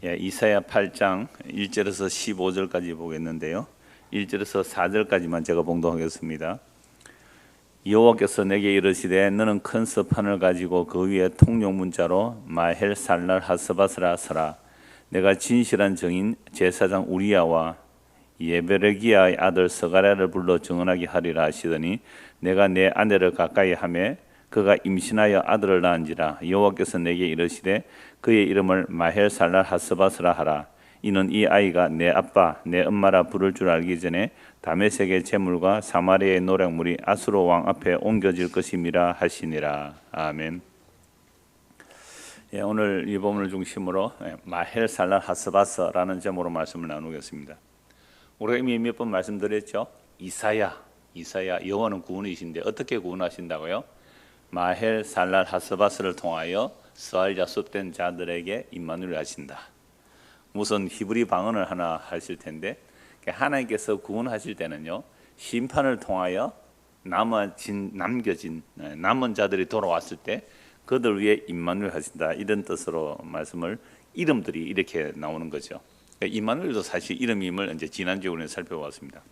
이사야 8장 1절에서 15절까지 보겠는데요. 1절에서 4절까지만 제가 봉독하겠습니다. 여호와께서 내게 이르시되 너는 큰 서판을 가지고 그 위에 통용 문자로 마헬 살랄 하스바스라 서라. 내가 진실한 증인 제사장 우리야와 예베르기야의 아들 스가랴를 불러 증언하게 하리라 하시더니 내가 내 아내를 가까이 하매 그가 임신하여 아들을 낳은지라. 여호와께서 내게 이르시되 그의 이름을 마헬 살랄 하스바스라 하라. 이는 이 아이가 내 아빠 내 엄마라 부를 줄 알기 전에 다메섹의 제물과 사마리아의 노략물이 아수르 왕 앞에 옮겨질 것임이라 하시니라. 아멘. 오늘 이 본문을 중심으로 마헬 살랄 하스바스라는 제목으로 말씀을 나누겠습니다. 우리가 이미 몇 번 말씀드렸죠. 이사야 여호와는 구원이신데 어떻게 구원하신다고요? 마헬 살랄 하스바스를 통하여 스알 야습된 자들에게 임마누엘 하신다. 무슨 히브리 방언을 하나 하실 텐데 하나님께서 구원하실 때는요, 심판을 통하여 남은 자들이 돌아왔을 때 그들 위해 임마누엘 하신다, 이런 뜻으로 말씀을, 이름들이 이렇게 나오는 거죠. 임마누엘도 사실 이름임을 이제 지난주에 우리는 살펴봤습니다.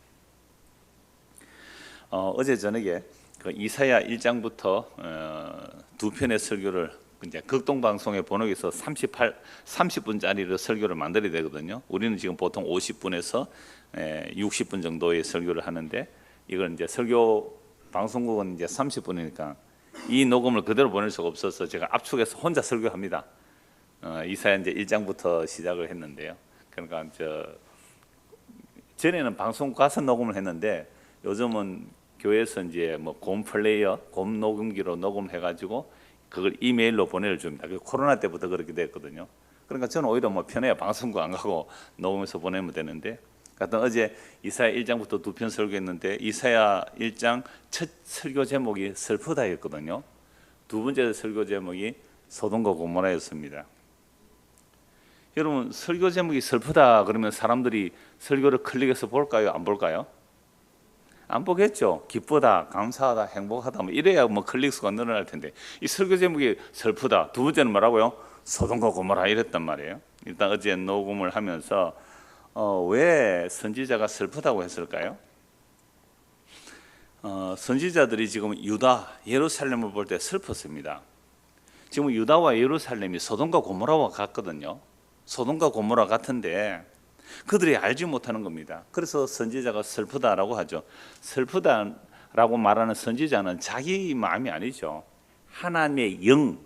어제 저녁에 그 이사야 1장부터 두 편의 설교를 이제 극동방송의 번역에서 30분짜리로 설교를 만들어야 되거든요. 우리는 지금 보통 50분에서 60분 정도의 설교를 하는데, 이걸 이제 설교 방송국은 이제 30분이니까 이 녹음을 그대로 보낼 수가 없어서 제가 압축해서 혼자 설교합니다. 이사야 이제 1장부터 시작을 했는데요. 그러니까 전에는 방송 가서 녹음을 했는데 요즘은 교회에서 이제 뭐 곰 플레이어, 곰 녹음기로 녹음해가지고 그걸 이메일로 보내줍니다. 코로나 때부터 그렇게 됐거든요. 그러니까 저는 오히려 뭐 편해요. 방송국 안 가고 녹음해서 보내면 되는데, 하여튼 어제 이사야 1장부터 두 편 설교했는데 이사야 1장 첫 설교 제목이 슬프다였거든요. 두 번째 설교 제목이 소돔과 고모라였습니다. 여러분, 설교 제목이 슬프다 그러면 사람들이 설교를 클릭해서 볼까요? 안 볼까요? 안 보겠죠. 기쁘다, 감사하다, 행복하다 뭐 이래야 뭐 클릭 수가 늘어날 텐데, 이 설교 제목이 슬프다, 두 번째는 뭐라고요? 소돔과 고모라 이랬단 말이에요. 일단 어제 녹음을 하면서 왜 선지자가 슬프다고 했을까요? 선지자들이 지금 유다, 예루살렘을 볼 때 슬펐습니다. 지금 유다와 예루살렘이 소돔과 고모라와 같거든요. 소돔과 고모라 같은데 그들이 알지 못하는 겁니다. 그래서 선지자가 슬프다라고 하죠. 슬프다라고 말하는 선지자는 자기 마음이 아니죠. 하나님의 영,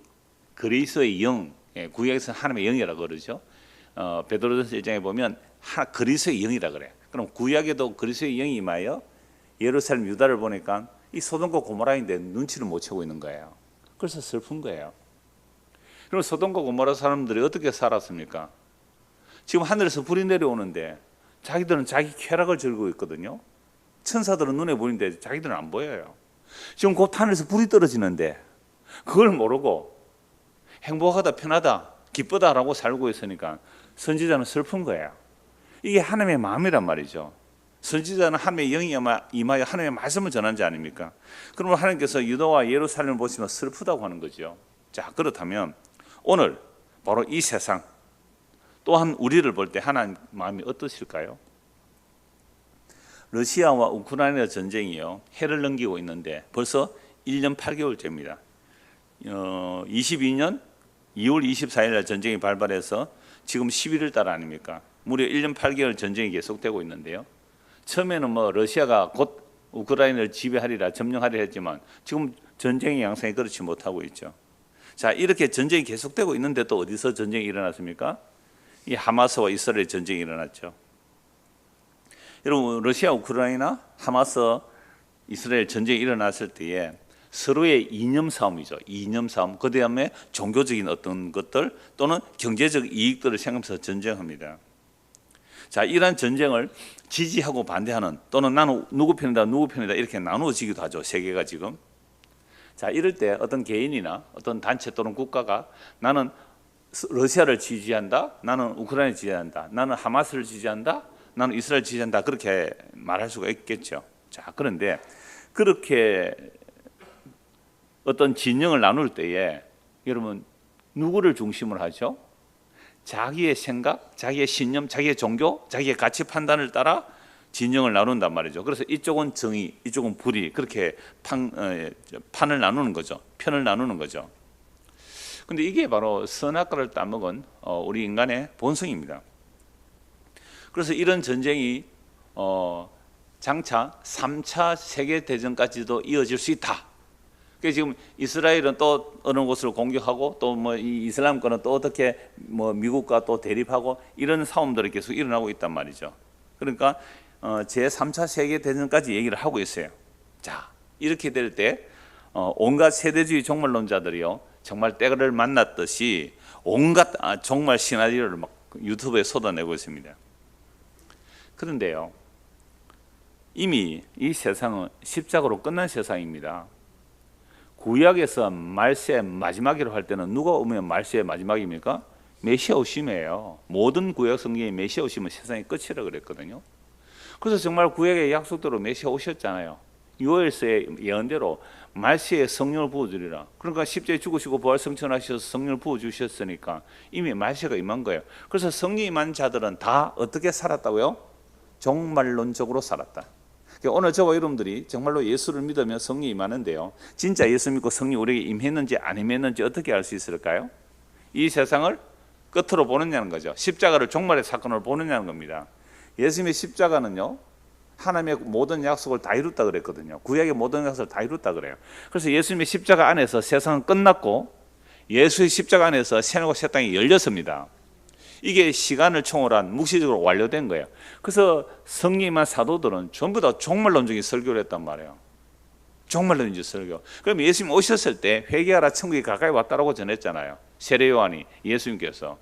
그리스도의 영, 구약에서는 하나님의 영이라고 그러죠. 베드로전서 1장에 보면 그리스도의 영이라 그래요. 그럼 구약에도 그리스도의 영이 임하여 예루살렘 유다를 보니까 이 소돔과 고모라인데 눈치를 못 채고 있는 거예요. 그래서 슬픈 거예요. 그럼 소돔과 고모라 사람들이 어떻게 살았습니까? 지금 하늘에서 불이 내려오는데 자기들은 자기 쾌락을 즐기고 있거든요. 천사들은 눈에 보이는데 자기들은 안 보여요. 지금 곧 하늘에서 불이 떨어지는데 그걸 모르고 행복하다, 편하다, 기쁘다라고 살고 있으니까 선지자는 슬픈 거예요. 이게 하나님의 마음이란 말이죠. 선지자는 하나님의 영이 임하여 하나님의 말씀을 전한 자 아닙니까? 그러면 하나님께서 유다와 예루살렘을 보시면 슬프다고 하는 거죠. 자, 그렇다면 오늘 바로 이 세상, 또한 우리를 볼 때 하나님 마음이 어떠실까요? 러시아와 우크라이나 전쟁이요, 해를 넘기고 있는데 벌써 1년 8개월째입니다. 22년 2월 24일 날 전쟁이 발발해서 지금 11월 달 아닙니까? 무려 1년 8개월 전쟁이 계속되고 있는데요. 처음에는 뭐 러시아가 곧 우크라이나를 지배하리라, 점령하리라 했지만 지금 전쟁의 양상이 그렇지 못하고 있죠. 자, 이렇게 전쟁이 계속되고 있는데 또 어디서 전쟁이 일어났습니까? 이 하마스와 이스라엘 전쟁이 일어났죠. 여러분, 러시아, 우크라이나, 하마스, 이스라엘 전쟁이 일어났을 때에 서로의 이념 싸움이죠. 이념 싸움. 그 다음에 종교적인 어떤 것들 또는 경제적 이익들을 생각하면서 전쟁합니다. 자, 이러한 전쟁을 지지하고 반대하는, 또는 나는 누구 편이다, 누구 편이다 이렇게 나누어지기도 하죠. 세계가 지금. 자, 이럴 때 어떤 개인이나 어떤 단체 또는 국가가 나는 러시아를 지지한다, 나는 우크라이나를 지지한다, 나는 하마스를 지지한다, 나는 이스라엘을 지지한다, 그렇게 말할 수가 있겠죠. 자, 그런데 그렇게 어떤 진영을 나눌 때에 여러분 누구를 중심으로 하죠? 자기의 생각, 자기의 신념, 자기의 종교, 자기의 가치 판단을 따라 진영을 나눈단 말이죠. 그래서 이쪽은 정의, 이쪽은 불의, 그렇게 판을 나누는 거죠. 편을 나누는 거죠. 근데 이게 바로 선악과를 따먹은 우리 인간의 본성입니다. 그래서 이런 전쟁이 장차 3차 세계대전까지도 이어질 수 있다. 그래서 지금 이스라엘은 또 어느 곳을 공격하고 또 뭐 이 이슬람권은 또 어떻게 뭐 미국과 또 대립하고 이런 싸움들이 계속 일어나고 있단 말이죠. 그러니까 제 3차 세계대전까지 얘기를 하고 있어요. 자, 이렇게 될 때 온갖 세대주의 종말론자들이요, 정말 때를 만났듯이 온갖 정말 시나리오를 막 유튜브에 쏟아내고 있습니다. 그런데요, 이미 이 세상은 십자가로 끝난 세상입니다. 구약에서 말세의 마지막이라고 할 때는 누가 오면 말세의 마지막입니까? 메시아 오심이에요. 모든 구약 성경의 메시아 오심은 세상의 끝이라고 그랬거든요. 그래서 정말 구약의 약속대로 메시아 오셨잖아요. 요엘서의 예언대로 말세에 성령을 부어주리라. 그러니까 십자가에 죽으시고 부활 승천하셔서 성령을 부어주셨으니까 이미 말세가 임한 거예요. 그래서 성령 임한 자들은 다 어떻게 살았다고요? 종말론적으로 살았다. 오늘 저와 여러분들이 정말로 예수를 믿으면 성령이 임하는데요, 진짜 예수 믿고 성령이 우리에게 임했는지 안 임했는지 어떻게 알 수 있을까요? 이 세상을 끝으로 보느냐는 거죠. 십자가를 종말의 사건으로 보느냐는 겁니다. 예수님의 십자가는요, 하나님의 모든 약속을 다 이뤘다 그랬거든요. 구약의 모든 약속을 다 이뤘다 그래요. 그래서 예수님의 십자가 안에서 세상은 끝났고 예수의 십자가 안에서 새하늘과 새 땅이 열렸습니다. 이게 시간을 초월한 묵시적으로 완료된 거예요. 그래서 성령님한 사도들은 전부 다 종말론적인 설교를 했단 말이에요. 종말론적인 설교. 그럼 예수님 오셨을 때 회개하라, 천국이 가까이 왔다라고 전했잖아요. 세례 요한이 예수님께서.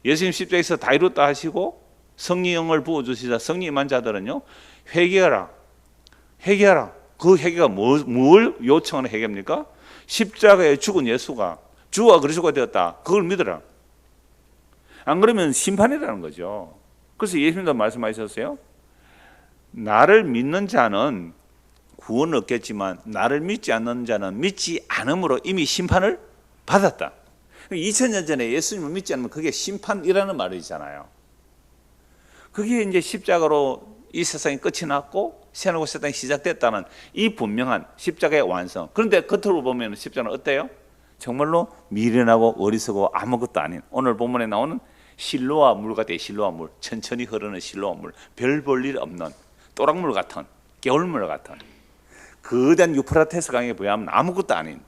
예수님 십자가에서 다 이뤘다 하시고 성령을 부어주시자 성령 임한 자들은요, 회개하라, 회개하라. 그 회개가 뭘 요청하는 회개입니까? 십자가에 죽은 예수가 주와 그리스도가 되었다, 그걸 믿으라. 안 그러면 심판이라는 거죠. 그래서 예수님도 말씀하셨어요. 나를 믿는 자는 구원을 얻겠지만 나를 믿지 않는 자는 믿지 않음으로 이미 심판을 받았다. 2000년 전에 예수님을 믿지 않으면 그게 심판이라는 말이잖아요. 그게 이제 십자가로 이 세상이 끝이 났고 새하늘과 새 땅이 시작됐다는 이 분명한 십자가의 완성. 그런데 겉으로 보면 십자가는 어때요? 정말로 미련하고 어리석고 아무것도 아닌, 오늘 본문에 나오는 실로아 물 같아요. 실로아 물, 천천히 흐르는 실로아 물, 별 볼 일 없는 또랑물 같은, 개울물 같은, 거대한 유프라테스 강에 비하면 아무것도 아닌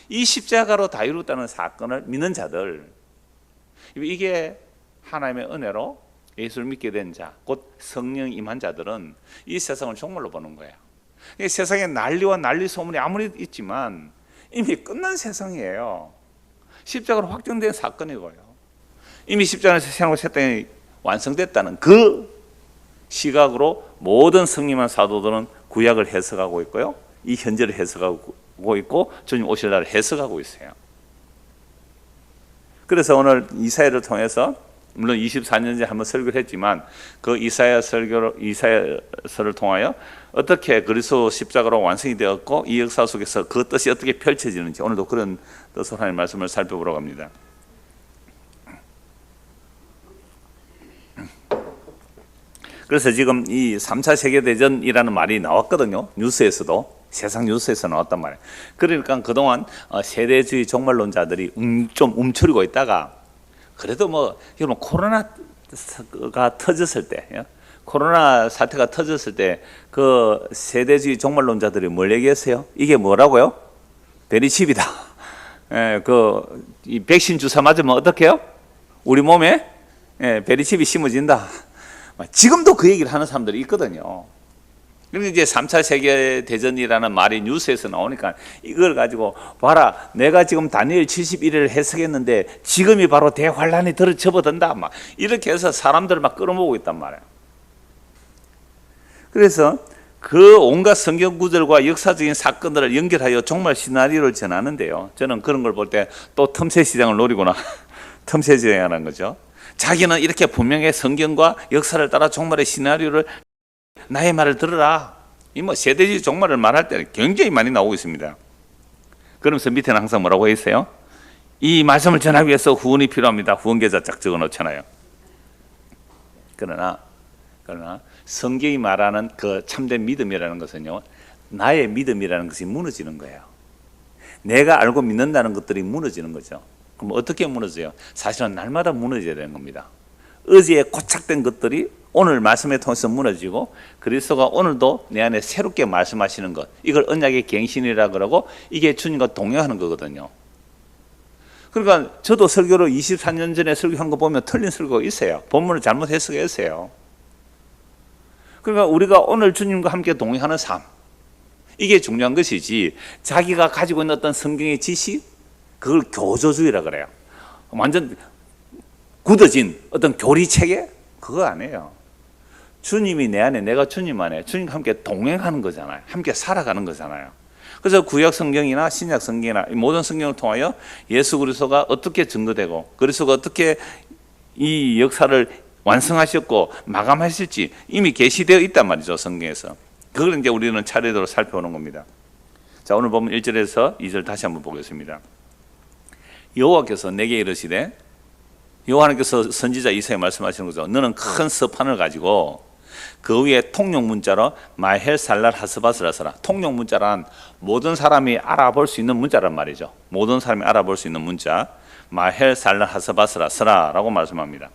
이 십자가로 다 이뤘다는 사건을 믿는 자들, 이게 하나님의 은혜로 예수를 믿게 된 자, 곧 성령 임한 자들은 이 세상을 종말로 보는 거예요. 이 세상에 난리와 난리 소문이 아무리 있지만 이미 끝난 세상이에요. 십자가로 확정된 사건이고요. 이미 십자가에서 새하늘과 새 땅이 완성됐다는 그 시각으로 모든 성령한 사도들은 구약을 해석하고 있고요, 이 현재를 해석하고 있고 주님 오실 날을 해석하고 있어요. 그래서 오늘 이사야를 통해서, 물론 24년째 한번 설교를 했지만 그 이사야서를 통하여 어떻게 그리스도 십자가로 완성이 되었고 이 역사 속에서 그 뜻이 어떻게 펼쳐지는지 오늘도 그런 뜻으로 하나님의 말씀을 살펴보러 갑니다. 그래서 지금 이 3차 세계대전이라는 말이 나왔거든요. 뉴스에서도, 세상 뉴스에서 나왔단 말이에요. 그러니까 그동안 세대주의 종말론자들이 좀 움츠리고 있다가, 그래도 뭐 여러분 코로나가 터졌을 때, 코로나 사태가 터졌을 때 그 세대주의 종말론자들이 뭘 얘기했어요? 이게 뭐라고요? 베리칩이다. 이 백신 주사 맞으면 어떡해요? 우리 몸에 베리칩이 심어진다. 지금도 그 얘기를 하는 사람들이 있거든요. 그런데 이제 3차 세계대전이라는 말이 뉴스에서 나오니까 이걸 가지고 봐라, 내가 지금 다니엘 71회를 해석했는데 지금이 바로 대환란이 접어든다, 막 이렇게 해서 사람들을 막 끌어모으고 있단 말이에요. 그래서 그 온갖 성경 구절과 역사적인 사건들을 연결하여 종말 시나리오를 전하는데요, 저는 그런 걸 볼 때 또 틈새 시장을 노리구나 틈새 시장이라는 거죠. 자기는 이렇게 분명히 성경과 역사를 따라 종말의 시나리오를, 나의 말을 들으라, 이 뭐 세대주의 종말을 말할 때 굉장히 많이 나오고 있습니다. 그러면서 밑에는 항상 뭐라고 했어요? 이 말씀을 전하기 위해서 후원이 필요합니다. 후원 계좌 쫙 적어 놓잖아요. 그러나 성경이 말하는 그 참된 믿음이라는 것은요, 나의 믿음이라는 것이 무너지는 거예요. 내가 알고 믿는다는 것들이 무너지는 거죠. 그럼 어떻게 무너져요? 사실은 날마다 무너져야 되는 겁니다. 어제에 고착된 것들이 오늘 말씀에 통해서 무너지고, 그리스도가 오늘도 내 안에 새롭게 말씀하시는 것, 이걸 언약의 갱신이라 그러고, 이게 주님과 동행하는 거거든요. 그러니까 저도 설교를 24년 전에 설교한 거 보면 틀린 설교가 있어요. 본문을 잘못 해석했어요. 그러니까 우리가 오늘 주님과 함께 동행하는 삶, 이게 중요한 것이지, 자기가 가지고 있는 어떤 성경의 지식, 그걸 교조주의라 그래요. 완전 굳어진 어떤 교리체계, 그거 아니에요. 주님이 내 안에, 내가 주님 안에, 주님과 함께 동행하는 거잖아요. 함께 살아가는 거잖아요. 그래서 구약 성경이나 신약 성경이나 모든 성경을 통하여 예수 그리스도가 어떻게 증거되고, 그리스도가 어떻게 이 역사를 완성하셨고 마감하실지 이미 계시되어 있단 말이죠, 성경에서. 그걸 이제 우리는 차례대로 살펴보는 겁니다. 자, 오늘 보면 1절에서 2절 다시 한번 보겠습니다. 여호와께서 내게 이르시되, 여호와께서 선지자 이사야에 말씀하시는 거죠. 너는 큰 서판을 가지고 그 위에 통용 문자로 마헬 살랄 하스바스라 써라. 통용 문자란 모든 사람이 알아볼 수 있는 문자란 말이죠. 모든 사람이 알아볼 수 있는 문자, 마헬 살랄 하스바스라 써라 라고 말씀합니다.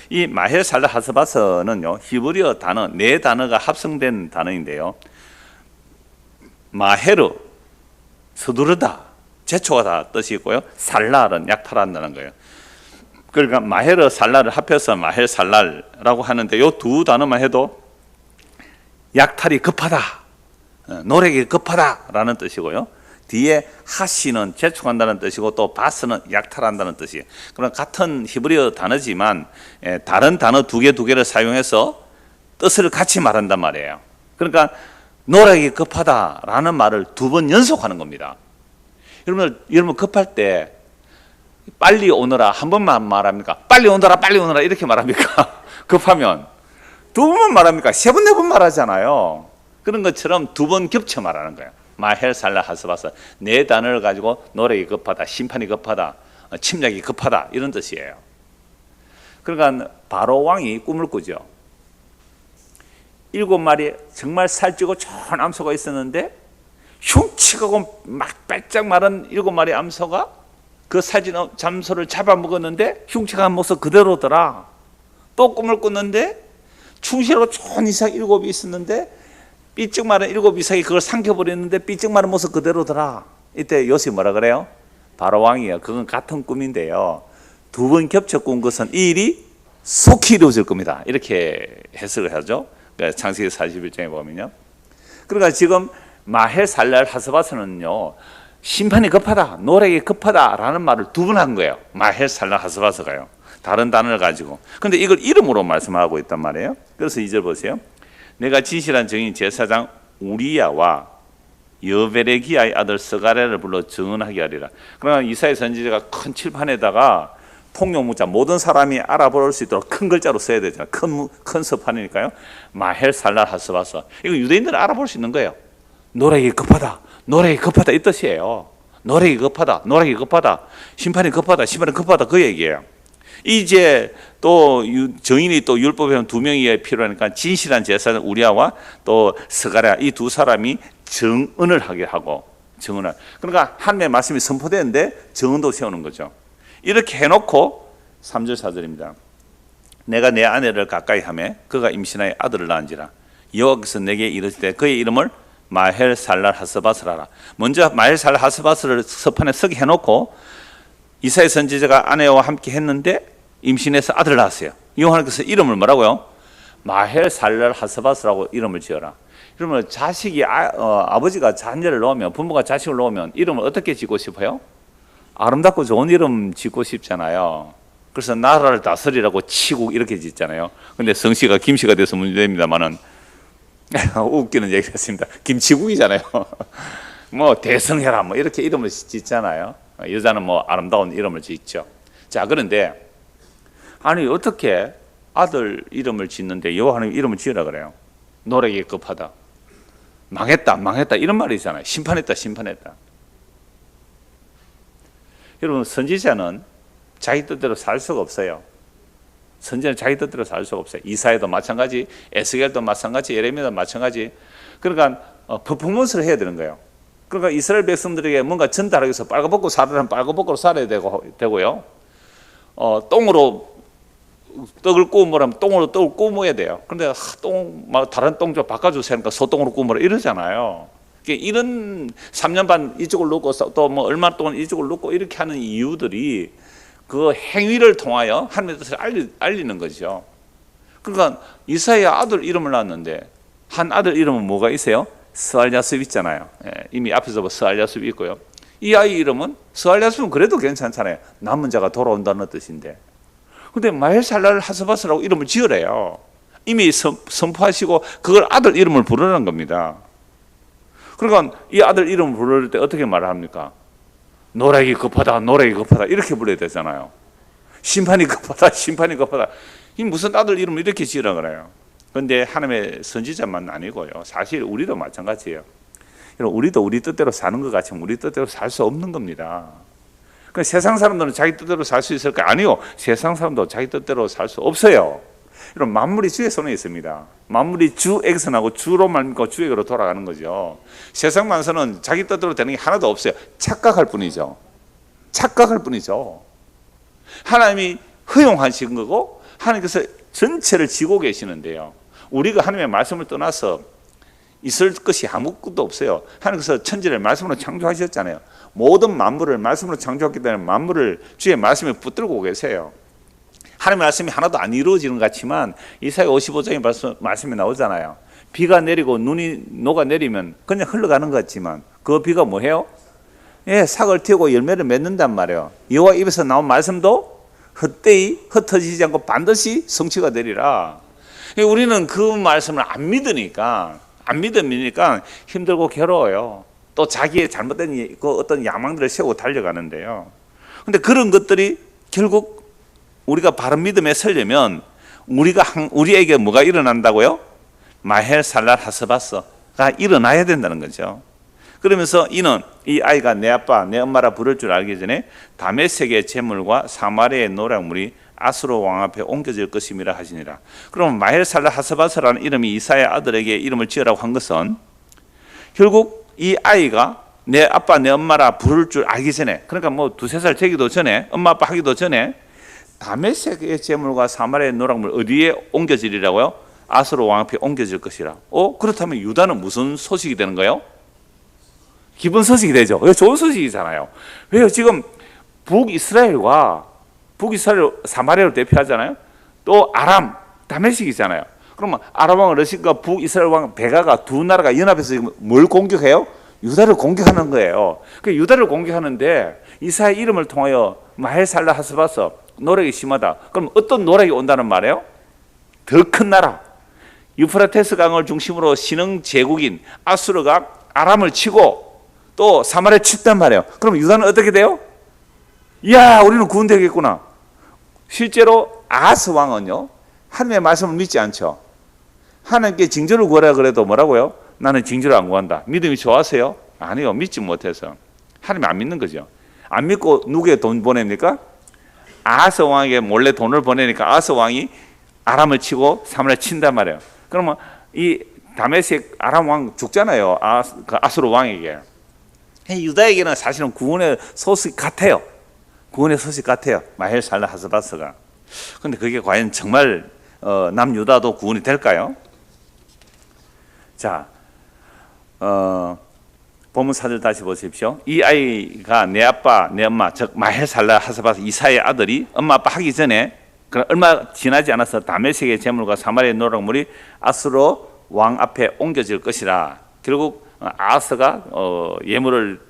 이 마헬 살랄 하스바스는요, 히브리어 단어, 네 단어가 합성된 단어인데요, 마헬은 서두르다, 제초하다 뜻이 있고요, 살랄은 약탈한다는 거예요. 그러니까 마헬 살랄을 합해서 마헬 살랄라고 하는데, 이 두 단어만 해도 약탈이 급하다, 노력이 급하다라는 뜻이고요, 뒤에 하시는 재촉한다는 뜻이고, 또 바스는 약탈한다는 뜻이에요. 그럼 같은 히브리어 단어지만 다른 단어 두 개를 사용해서 뜻을 같이 말한단 말이에요. 그러니까 노력이 급하다라는 말을 두 번 연속하는 겁니다. 여러분 급할 때 빨리 오너라 한 번만 말합니까? 빨리 오너라 이렇게 말합니까? 급하면 두 번만 말합니까? 세 번, 네 번 말하잖아요. 그런 것처럼 두 번 겹쳐 말하는 거예요. 마헬 살라 하스바스, 네 단어를 가지고 노력이 급하다, 심판이 급하다, 침략이 급하다, 이런 뜻이에요. 그러니까 바로 왕이 꿈을 꾸죠. 7마리 정말 살찌고 좋은 암소가 있었는데, 흉측하고 막 발짝 마른 7마리 암소가 그 살찐 잠소를 잡아먹었는데 흉측한 모습 그대로더라. 또 꿈을 꿨는데 충실하고 좋은 이삭 7이 있었는데 삐쩍 마른 7 이삭이 그걸 삼켜버렸는데 삐쩍 마른 모습 그대로더라. 이때 요셉이 뭐라 그래요? 바로 왕이에요. 그건 같은 꿈인데요, 두 번 겹쳐 꾼 것은 이 일이 속히 이루어질 겁니다, 이렇게 해석을 하죠. 그러니까 창세기 41장에 보면요. 그러니까 지금 마헬 살랄 하스바스는요, 심판이 급하다, 노력이 급하다라는 말을 두 번 한 거예요. 마헬 살랄 하스바스가요, 다른 단어를 가지고. 그런데 이걸 이름으로 말씀하고 있단 말이에요. 그래서 2절 보세요. 내가 진실한 증인 제사장 우리야와 여베레기야의 아들 스가랴를 불러 증언하게 하리라. 그러나 이사야 선지자가 큰 칠판에다가 통용 문자, 모든 사람이 알아볼 수 있도록 큰 글자로 써야 되잖아요. 큰 서판이니까요. 마헬 살랄 하스바스, 이거 유대인들은 알아볼 수 있는 거예요. 노력이 급하다, 노력이 급하다, 이 뜻이에요. 노력이 급하다, 노력이 급하다, 심판이 급하다, 심판이 급하다, 그 얘기예요. 이제 또 정인이 또 율법에 두 명이 필요하니까 진실한 제사장 우리아와 또 스가랴, 이 두 사람이 정언을 하게 하고, 정언을, 그러니까 하나님의 말씀이 선포되는데 정언도 세우는 거죠. 이렇게 해놓고 3절 4절입니다. 내가 내 아내를 가까이 하매 그가 임신하여 아들을 낳은지라. 여호와께서 내게 이르시되 그의 이름을 마헬 살랄 하스바스라라. 먼저 마헬 살랄 하스바스를 서판에 서게 해놓고 이사야 선지자가 아내와 함께 했는데 임신해서 아들을 낳았어요. 여호와께서 이름을 뭐라고요? 마헬 살랄 하스바스라고 이름을 지어라. 그러면 자식이 아버지가 자녀를 놓으면, 부모가 자식을 놓으면 이름을 어떻게 짓고 싶어요? 아름답고 좋은 이름 짓고 싶잖아요. 그래서 나라를 다스리라고 치국 이렇게 짓잖아요. 근데 성씨가 김씨가 돼서 문제됩니다만은 웃기는 얘기를 했습니다. 김치국이잖아요. 뭐 대성해라 뭐 이렇게 이름을 짓잖아요. 여자는 뭐 아름다운 이름을 짓죠. 자, 그런데 아니 어떻게 아들 이름을 짓는데 여호와 하나님 이름을 지으라 그래요? 노력이 급하다, 망했다 이런 말이잖아요. 심판했다. 여러분, 선지자는 자기 뜻대로 살 수가 없어요. 선지자는 자기 뜻대로 살 수가 없어요. 이사야도 마찬가지, 에스겔도 마찬가지, 예레미야도 마찬가지. 그러니까 퍼포먼스를 해야 되는 거예요. 그러니까 이스라엘 백성들에게 뭔가 전달하기 위해서 빨가벗고 살으라면 빨가벗고 살아야 되고요. 똥으로 떡을 구워 먹으면 똥으로 떡을 구워 먹어야 돼요. 그런데 다른 똥 좀 바꿔주세요 하니까 소똥으로 구워 먹으라 이러잖아요. 이런 3년 반 이쪽을 놓고 또 뭐 얼마 동안 이쪽을 놓고 이렇게 하는 이유들이 그 행위를 통하여 하나님의 뜻을 알리는 거죠. 그러니까 이사야 아들 이름을 낳았는데 한 아들 이름은 뭐가 있어요? 스알야습 있잖아요. 이미 앞에서 스알야습이 있고요. 이 아이 이름은 스알야습은 그래도 괜찮잖아요. 남은 자가 돌아온다는 뜻인데. 근데 마헬살랄 하스바스라고 이름을 지으래요. 이미 선포하시고 그걸 아들 이름을 부르는 겁니다. 그러니까 이 아들 이름을 부를 때 어떻게 말을 합니까? 노래기 급하다, 노래기 급하다 이렇게 불러야 되잖아요. 심판이 급하다, 심판이 급하다. 이 무슨 아들 이름을 이렇게 지으라 그래요. 그런데 하나님의 선지자만 아니고요. 사실 우리도 마찬가지예요. 우리도 우리 뜻대로 사는 것 같지만 우리 뜻대로 살 수 없는 겁니다. 그러니까 세상 사람들은 자기 뜻대로 살 수 있을까? 아니요. 세상 사람도 자기 뜻대로 살 수 없어요. 이런 만물이 주의 손에 있습니다. 만물이 주에게서 나고 주로 말미암고 주에게로 돌아가는 거죠. 세상 만사는 자기 뜻대로 되는 게 하나도 없어요. 착각할 뿐이죠. 착각할 뿐이죠. 하나님이 허용하신 거고 하나님께서 전체를 지고 계시는데요. 우리가 하나님의 말씀을 떠나서 있을 것이 아무것도 없어요. 하나님께서 천지를 말씀으로 창조하셨잖아요. 모든 만물을 말씀으로 창조했기 때문에 만물을 주의 말씀에 붙들고 계세요. 하나님의 말씀이 하나도 안 이루어지는 것 같지만 이사야 55장의 말씀이 나오잖아요. 비가 내리고 눈이 녹아내리면 그냥 흘러가는 것 같지만 그 비가 뭐해요? 삭을 틔우고 열매를 맺는단 말이에요. 여호와 입에서 나온 말씀도 헛되이 흩어지지 않고 반드시 성취가 되리라. 우리는 그 말씀을 안 믿으니까 힘들고 괴로워요. 또 자기의 잘못된 그 어떤 야망들을 세우고 달려가는데요. 근데 그런 것들이 결국 우리가 바른 믿음에 서려면 우리에게 뭐가 일어난다고요? 마헬살랄 하스바스가 일어나야 된다는 거죠. 그러면서 이 아이가 내 아빠 내 엄마라 부를 줄 알기 전에 다메섹의 재물과 사마리아의 노략물이 아수르 왕 앞에 옮겨질 것임이라 하시니라. 그럼 마헬살랄 하스바스라는 이름이 이사야 아들에게 이름을 지으라고 한 것은 결국 이 아이가 내 아빠 내 엄마라 부를 줄 알기 전에, 그러니까 뭐 2-3살 되기도 전에, 엄마 아빠 하기도 전에 다메섹의 재물과 사마리아의 노략물 어디에 옮겨지리라고요? 아수르 왕 앞에 옮겨질 것이라. 그렇다면 유다는 무슨 소식이 되는 거예요? 기쁜 소식이 되죠. 좋은 소식이잖아요. 왜요? 지금 북이스라엘 사마리아를 대표하잖아요. 또 아람, 다메섹이잖아요. 그러면 아람 왕 러시아가 북이스라엘 왕 베가가 두 나라가 연합해서 지금 뭘 공격해요? 유다를 공격하는 거예요. 그 유다를 공격하는데 이사야 이름을 통하여 마헬살라 하스바스 노력이 심하다. 그럼 어떤 노력이 온다는 말이에요? 더 큰 나라, 유프라테스 강을 중심으로 신흥 제국인 아수르가 아람을 치고 또 사마리아를 쳤단 말이에요. 그럼 유다는 어떻게 돼요? 이야, 우리는 구원되겠구나. 실제로 아하스 왕은요, 하나님의 말씀을 믿지 않죠. 하나님께 징조를 구하라 그래도 뭐라고요? 나는 징조를 안 구한다. 믿음이 좋아서요? 아니요, 믿지 못해서. 하나님 안 믿는 거죠. 안 믿고 누구에게 돈 보냅니까? 아하스 왕에게 몰래 돈을 보내니까 아하스 왕이 아람을 치고 사마리아를 친단 말이에요. 그러면 이 다메섹 아람 왕 죽잖아요. 아수르 왕에게. 유다에게는 사실은 구원의 소식 같아요. 구원의 소식 같아요. 마헬살라 하스바스가. 그런데 그게 과연 정말 남유다도 구원이 될까요? 자, 본문 4절 다시 보십시오. 이 아이가 내 아빠, 내 엄마, 즉 마헬살라 하스바스 이사의 아들이 엄마 아빠 하기 전에 얼마 지나지 않아서 다메섹의 재물과 사마리아의 노략물이 아수르 왕 앞에 옮겨질 것이라. 결국 아하스가 예물을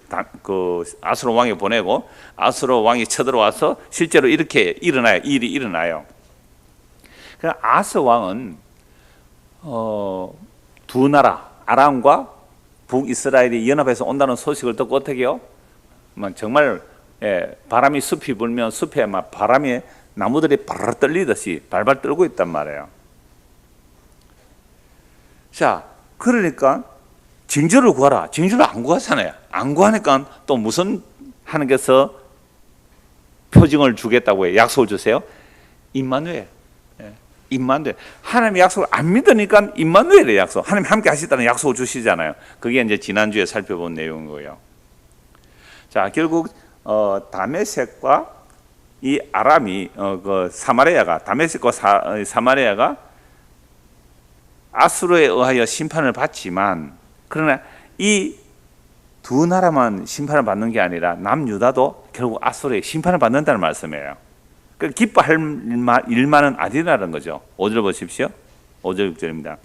아수르 왕에 보내고 아수르 왕이 쳐들어와서 실제로 이렇게 일이 일어나요. 아하스 왕은 두 나라 아람과 북이스라엘이 연합해서 온다는 소식을 듣고 어떻게 해요? 정말 바람이 숲이 불면 숲에 막 바람이 나무들이 바르르 떨리듯이 발발 떨고 있단 말이에요. 자, 그러니까 징조를 구하라. 징조를 안 구하잖아요. 안 구하니까 또 무슨 하나님께서 표징을 주겠다고 해요. 약속을 주세요. 임마누엘. 임마누엘. 하나님의 약속을 안 믿으니까 임마누엘의 약속. 하나님 함께 하시다는 약속을 주시잖아요. 그게 이제 지난주에 살펴본 내용이고요. 자, 결국 다메섹과 이 아람이 그 사마리아가 다메섹과 사마리아가 아수르에 의하여 심판을 받지만, 그러나 이 두 나라만 심판을 받는 게 아니라 남유다도 결국 아수르의 심판을 받는다는 말씀이에요. 그 기뻐할 일만은 아니라는 거죠. 5절 보십시오. 5절 6절입니다.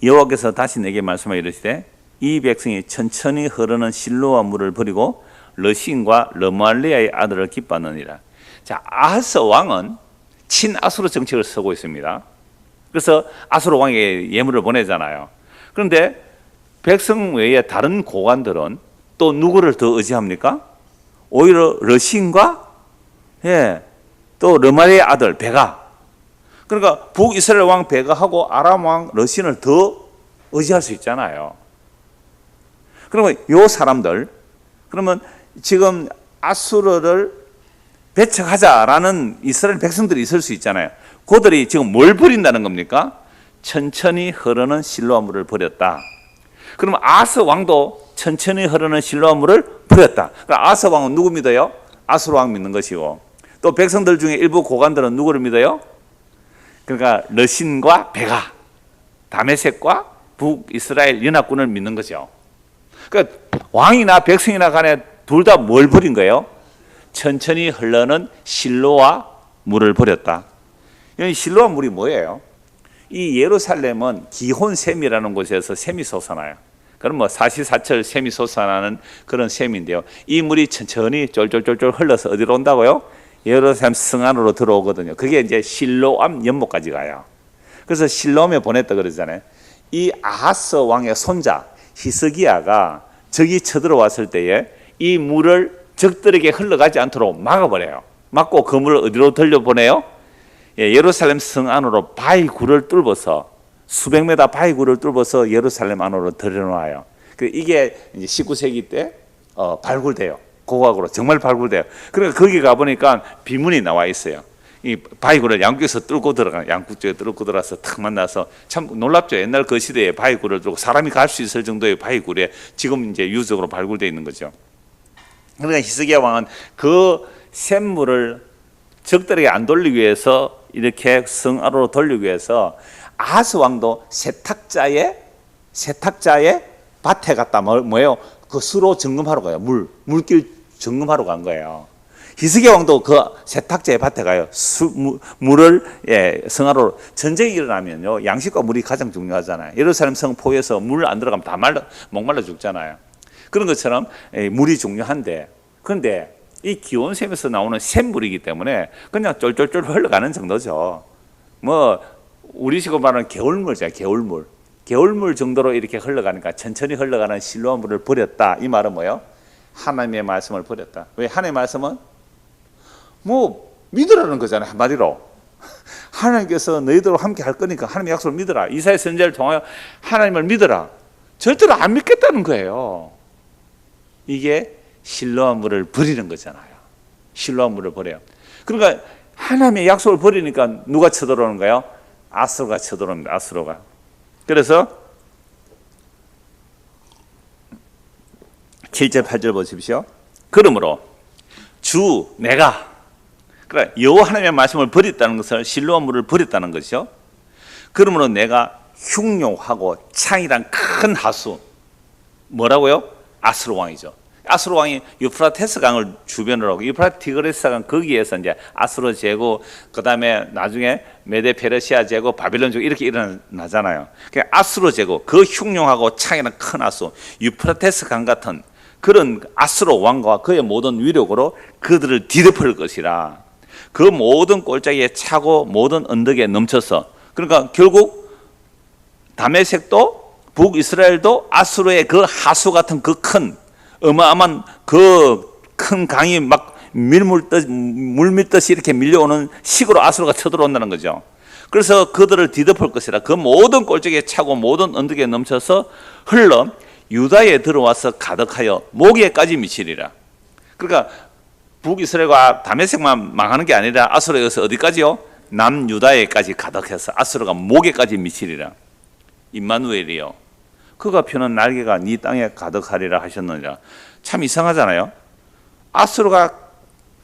여호와께서 다시 내게 말씀하여 이르시되 이 백성이 천천히 흐르는 실로와 물을 버리고 르신과 르말리아의 아들을 기뻐하느니라. 자, 아하스 왕은 친아수르 정책을 쓰고 있습니다. 그래서 아수르 왕에게 예물을 보내잖아요. 그런데 백성 외에 다른 고관들은 또 누구를 더 의지합니까? 오히려 르신과 또 르말리아의 아들 베가. 그러니까 북이스라엘 왕 베가하고 아람 왕 르신을 더 의지할 수 있잖아요. 그러면 요 사람들, 그러면 지금 아수르를 배척하자라는 이스라엘 백성들이 있을 수 있잖아요. 그들이 지금 뭘 버린다는 겁니까? 천천히 흐르는 실로아 물을 버렸다. 그러면 아하스 왕도 천천히 흐르는 실로아 물을 버렸다. 그러니까 아하스 왕은 누구 믿어요? 아수르 왕 믿는 것이고, 또 백성들 중에 일부 고관들은 누구를 믿어요? 그러니까 르신과 베가, 다메섹과 북이스라엘 연합군을 믿는 거죠. 그러니까 왕이나 백성이나 간에 둘 다 뭘 버린 거예요? 천천히 흘러는 실로아 물을 버렸다. 이 실로아 물이 뭐예요? 이 예루살렘은 기혼샘이라는 곳에서 샘이 솟아나요. 그럼 뭐 사시사철 샘이 솟아나는 그런 샘인데요. 이 물이 천천히 쫄쫄쫄쫄 흘러서 어디로 온다고요? 예루살렘 성 안으로 들어오거든요. 그게 이제 실로암 연못까지 가요. 그래서 실로암에 보냈다 그러잖아요. 이 아하스 왕의 손자 히스기야가 적이 쳐들어왔을 때에 이 물을 적들에게 흘러가지 않도록 막아버려요. 막고 그 물을 어디로 돌려보내요? 예루살렘 성 안으로 바위굴을 뚫어서 수백 메다 바위굴을 뚫어서 예루살렘 안으로 들여놓아요. 이게 이제 19세기 때 발굴돼요. 고고학으로 정말 발굴돼요. 그러니까 거기 가보니까 비문이 나와 있어요. 이 바위굴을 양쪽에서 뚫고 들어가, 양쪽 쪽에 뚫고 들어가서 탁 만나서 참 놀랍죠. 옛날 그 시대에 바위굴을 뚫고 사람이 갈 수 있을 정도의 바위굴에 지금 이제 유적으로 발굴되어 있는 거죠. 그러니까 히스기야 왕은 그 샘물을 적들에게 안 돌리기 위해서 이렇게 성 안으로 돌리기 위해서 아하스 왕도 세탁자의 밭에 갔다 뭐예요? 그 수로 점검하러 가요. 물길 점검하러 간 거예요. 히스기야 왕도 그 세탁자의 밭에 가요. 물을 성 안으로. 전쟁이 일어나면요, 양식과 물이 가장 중요하잖아요. 예루살렘 성 포에서 물 안 들어가면 다 목말라 죽잖아요. 그런 것처럼 물이 중요한데, 그런데 이 기온샘에서 나오는 샘물이기 때문에 그냥 쫄쫄쫄 흘러가는 정도죠. 뭐 우리식으로 말하는 개울물이잖아요. 개울물 정도로 이렇게 흘러가니까 천천히 흘러가는 실로아 물을 버렸다. 이 말은 뭐예요? 하나님의 말씀을 버렸다. 왜? 하나님의 말씀은 뭐 믿으라는 거잖아요. 한마디로 하나님께서 너희들과 함께 할 거니까 하나님의 약속을 믿어라. 이사야 선지자를 통하여 하나님을 믿어라. 절대로 안 믿겠다는 거예요. 이게 실로아 물을 버리는 거잖아요. 실로아 물을 버려요. 그러니까 하나님의 약속을 버리니까 누가 쳐들어오는 거예요? 아수르가 쳐들어옵니다. 아수르가. 그래서 7절 8절 보십시오. 그러므로 내가, 그러니까 여호와 하나님의 말씀을 버렸다는 것을, 실로아 물을 버렸다는 것이죠. 그러므로 내가 흉룡하고 창이란 큰 하수, 뭐라고요? 아수르 왕이죠. 아수르 왕이 유프라테스 강을 주변으로 하고, 유프라티그레스 강 거기에서 이제 아수르 제국, 그 다음에 나중에 메데 페르시아 제국, 바빌론 제국 이렇게 일어나잖아요. 그러니까 아수르 제국, 그 흉룡하고 창이란 큰 하수, 유프라테스 강 같은 그런 아수르 왕과 그의 모든 위력으로 그들을 뒤덮을 것이라. 그 모든 골짜기에 차고 모든 언덕에 넘쳐서, 그러니까 결국 다메섹도 북이스라엘도 아수르의 그 하수 같은 그 큰 어마어마한 그 큰 강이 막 물밀듯이 이렇게 밀려오는 식으로 아수르가 쳐들어온다는 거죠. 그래서 그들을 뒤덮을 것이라. 그 모든 골짜기에 차고 모든 언덕에 넘쳐서 흘러 유다에 들어와서 가득하여 모기에까지 미치리라. 그러니까 북이스라엘과 다메섹만 망하는 게 아니라 아수르에서 어디까지요? 남유다에까지 가득해서 아수르가 목에까지 미치리라. 임마누엘이요. 그가 펴는 날개가 네 땅에 가득하리라 하셨느니라. 참 이상하잖아요. 아수르가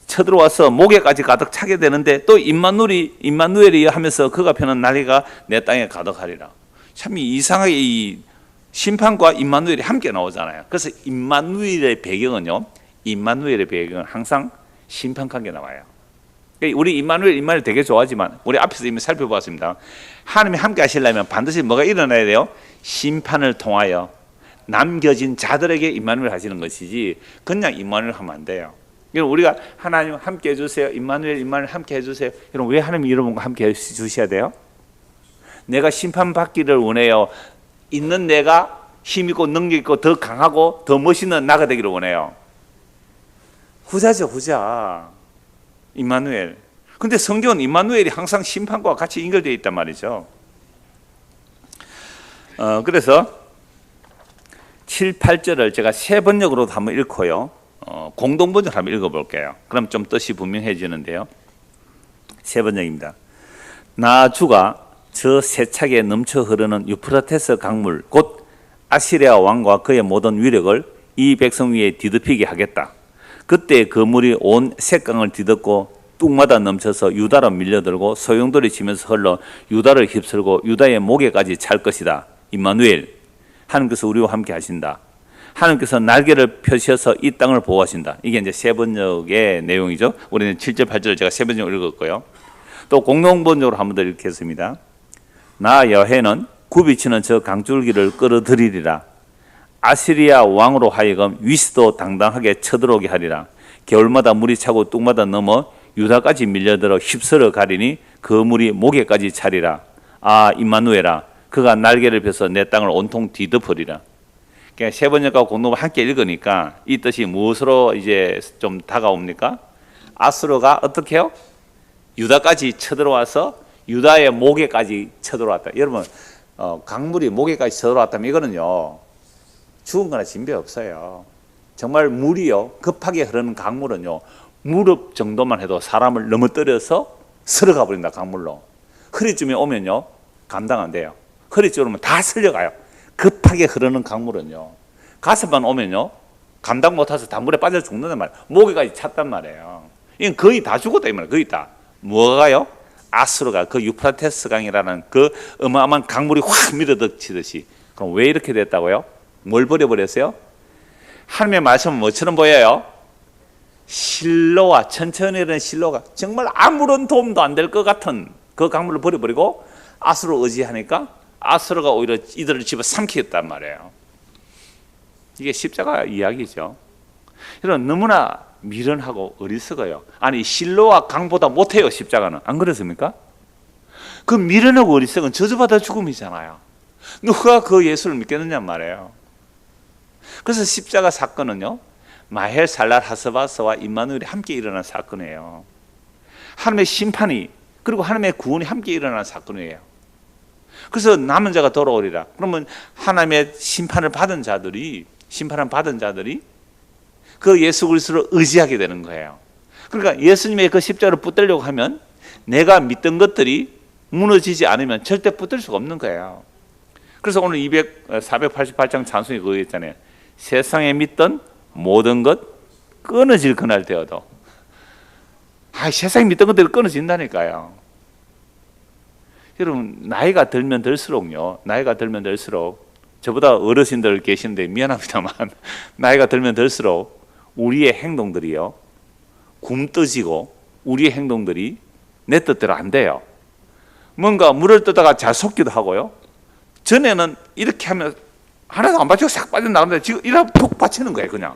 쳐들어와서 목에까지 가득 차게 되는데 또 임마누엘이 하면서 그가 펴는 날개가 내 땅에 가득하리라. 참 이상하게 이 심판과 임마누엘이 함께 나오잖아요. 그래서 임마누엘의 배경은 항상 심판 관계 나와요. 우리 임마누엘 되게 좋아하지만 우리 앞에서 이미 살펴보았습니다. 하나님이 함께 하시려면 반드시 뭐가 일어나야 돼요? 심판을 통하여 남겨진 자들에게 임마누엘 하시는 것이지 그냥 임마누엘 하면 안 돼요. 우리가 하나님 함께 해주세요. 임마누엘 함께 해주세요. 여러분 왜 하나님 여러분과 함께 해주셔야 돼요? 내가 심판받기를 원해요. 있는 내가 힘있고 능력있고 더 강하고 더 멋있는 나가 되기를 원해요. 후자죠, 후자. 임마누엘. 근데 성경은 임마누엘이 항상 심판과 같이 연결되어 있단 말이죠. 그래서 7, 8절을 제가 세 번역으로도 한번 읽고요. 공동번역을 한번 읽어볼게요. 그럼 좀 뜻이 분명해지는데요. 세 번역입니다. 나 주가 저 세차게 넘쳐 흐르는 유프라테스 강물 곧 아시리아 왕과 그의 모든 위력을 이 백성 위에 뒤덮이게 하겠다. 그때 그 물이 온 셋강을 뒤덮고 뚝마다 넘쳐서 유다로 밀려들고 소용돌이 치면서 흘러 유다를 휩쓸고 유다의 목에까지 찰 것이다. 임마누엘, 하나님께서 우리와 함께 하신다. 하나님께서 날개를 펴셔서 이 땅을 보호하신다. 이게 이제 세 번역의 내용이죠. 우리는 7절, 8절을 제가 세 번역 읽었고요. 또 공동번역으로 한 번 더 읽겠습니다. 나 여호와는 굽이치는 저 강줄기를 끌어들이리라. 아시리아 왕으로 하여금 위스도 당당하게 쳐들어오게 하리라. 겨울마다 물이 차고 뚝마다 넘어 유다까지 밀려들어 휩쓸어 가리니 그 물이 목에까지 차리라. 아 임마누엘아, 그가 날개를 펴서 내 땅을 온통 뒤덮으리라. 그러니까 세 번역과 공동을 함께 읽으니까 이 뜻이 무엇으로 이제 좀 다가옵니까? 아수르가 어떻게 해요? 유다까지 쳐들어와서 유다의 목에까지 쳐들어왔다. 여러분 강물이 목에까지 쳐들어왔다면 이거는요 죽은 거나 진배 없어요. 정말 물이요 급하게 흐르는 강물은요 무릎 정도만 해도 사람을 넘어뜨려서 쓸어가 버린다. 강물로 허리쯤에 오면요 감당 안 돼요. 허리쯤에 오면 다 쓸려가요. 급하게 흐르는 강물은요 가슴만 오면요 감당 못해서 다 물에 빠져 죽는단 말이에요. 목에까지 찼단 말이에요. 이건 거의 다 죽었다 이 말이에요. 거의 다. 뭐가요? 아수르가 그 유프라테스 강이라는 그 어마어마한 강물이 확 밀어닥치듯이. 그럼 왜 이렇게 됐다고요? 뭘 버려버렸어요? 하나님의 말씀은 뭐처럼 보여요? 실로와 천천히 흐르는 실로가 정말 아무런 도움도 안 될 것 같은 그 강물을 버려버리고 아수르 의지하니까 아수르가 오히려 이들을 집어삼키겠단 말이에요. 이게 십자가 이야기죠. 여러분 너무나 미련하고 어리석어요. 아니 실로와 강보다 못해요. 십자가는. 안 그렇습니까? 그 미련하고 어리석은 저주받아 죽음이잖아요. 누가 그 예수를 믿겠느냐 말이에요. 그래서 십자가 사건은요 마헬 살랄 하스바스와 임마누엘이 함께 일어난 사건이에요. 하나님의 심판이 그리고 하나님의 구원이 함께 일어난 사건이에요. 그래서 남은 자가 돌아오리라. 그러면 하나님의 심판을 받은 자들이 그 예수 그리스도를 의지하게 되는 거예요. 그러니까 예수님의 그 십자가를 붙들려고 하면 내가 믿던 것들이 무너지지 않으면 절대 붙들 수가 없는 거예요. 그래서 오늘 488장 찬송이 그거 있잖아요. 세상에 믿던 모든 것 끊어질 그날 되어도. 세상에 믿던 것들이 끊어진다니까요. 여러분 나이가 들면 들수록요. 저보다 어르신들 계시는데 미안합니다만 나이가 들면 들수록 우리의 행동들이요 굼떠지고 우리의 행동들이 내 뜻대로 안 돼요. 뭔가 물을 뜨다가 잘 솟기도 하고요. 전에는 이렇게 하면 하나도 안 받치고 싹 빠져나가는데 지금 이러면 푹 받치는 거예요. 그냥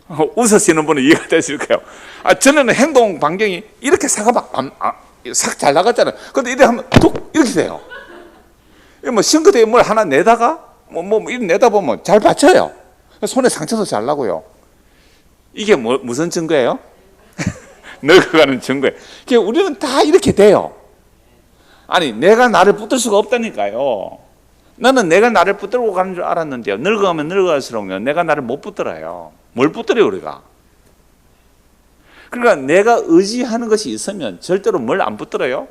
웃으시는 분은 이해가 되실 거예요. 전에는 행동 반경이 이렇게 싹 잘 나갔잖아요. 근데 이래 하면 툭 이렇게 돼요. 뭐 싱크대에 물 하나 내다가 이렇게 내다 보면 잘 받쳐요. 손에 상처도 잘 나고요. 이게 무슨 증거예요? 늙어가는 증거예요. 그러니까 우리는 다 이렇게 돼요. 아니 내가 나를 붙들 수가 없다니까요. 나는 내가 나를 붙들고 가는 줄 알았는데요. 늙어가면 늙어갈수록 내가 나를 못 붙들어요. 뭘 붙들어요 우리가? 그러니까 내가 의지하는 것이 있으면 절대로 뭘 안 붙들어요?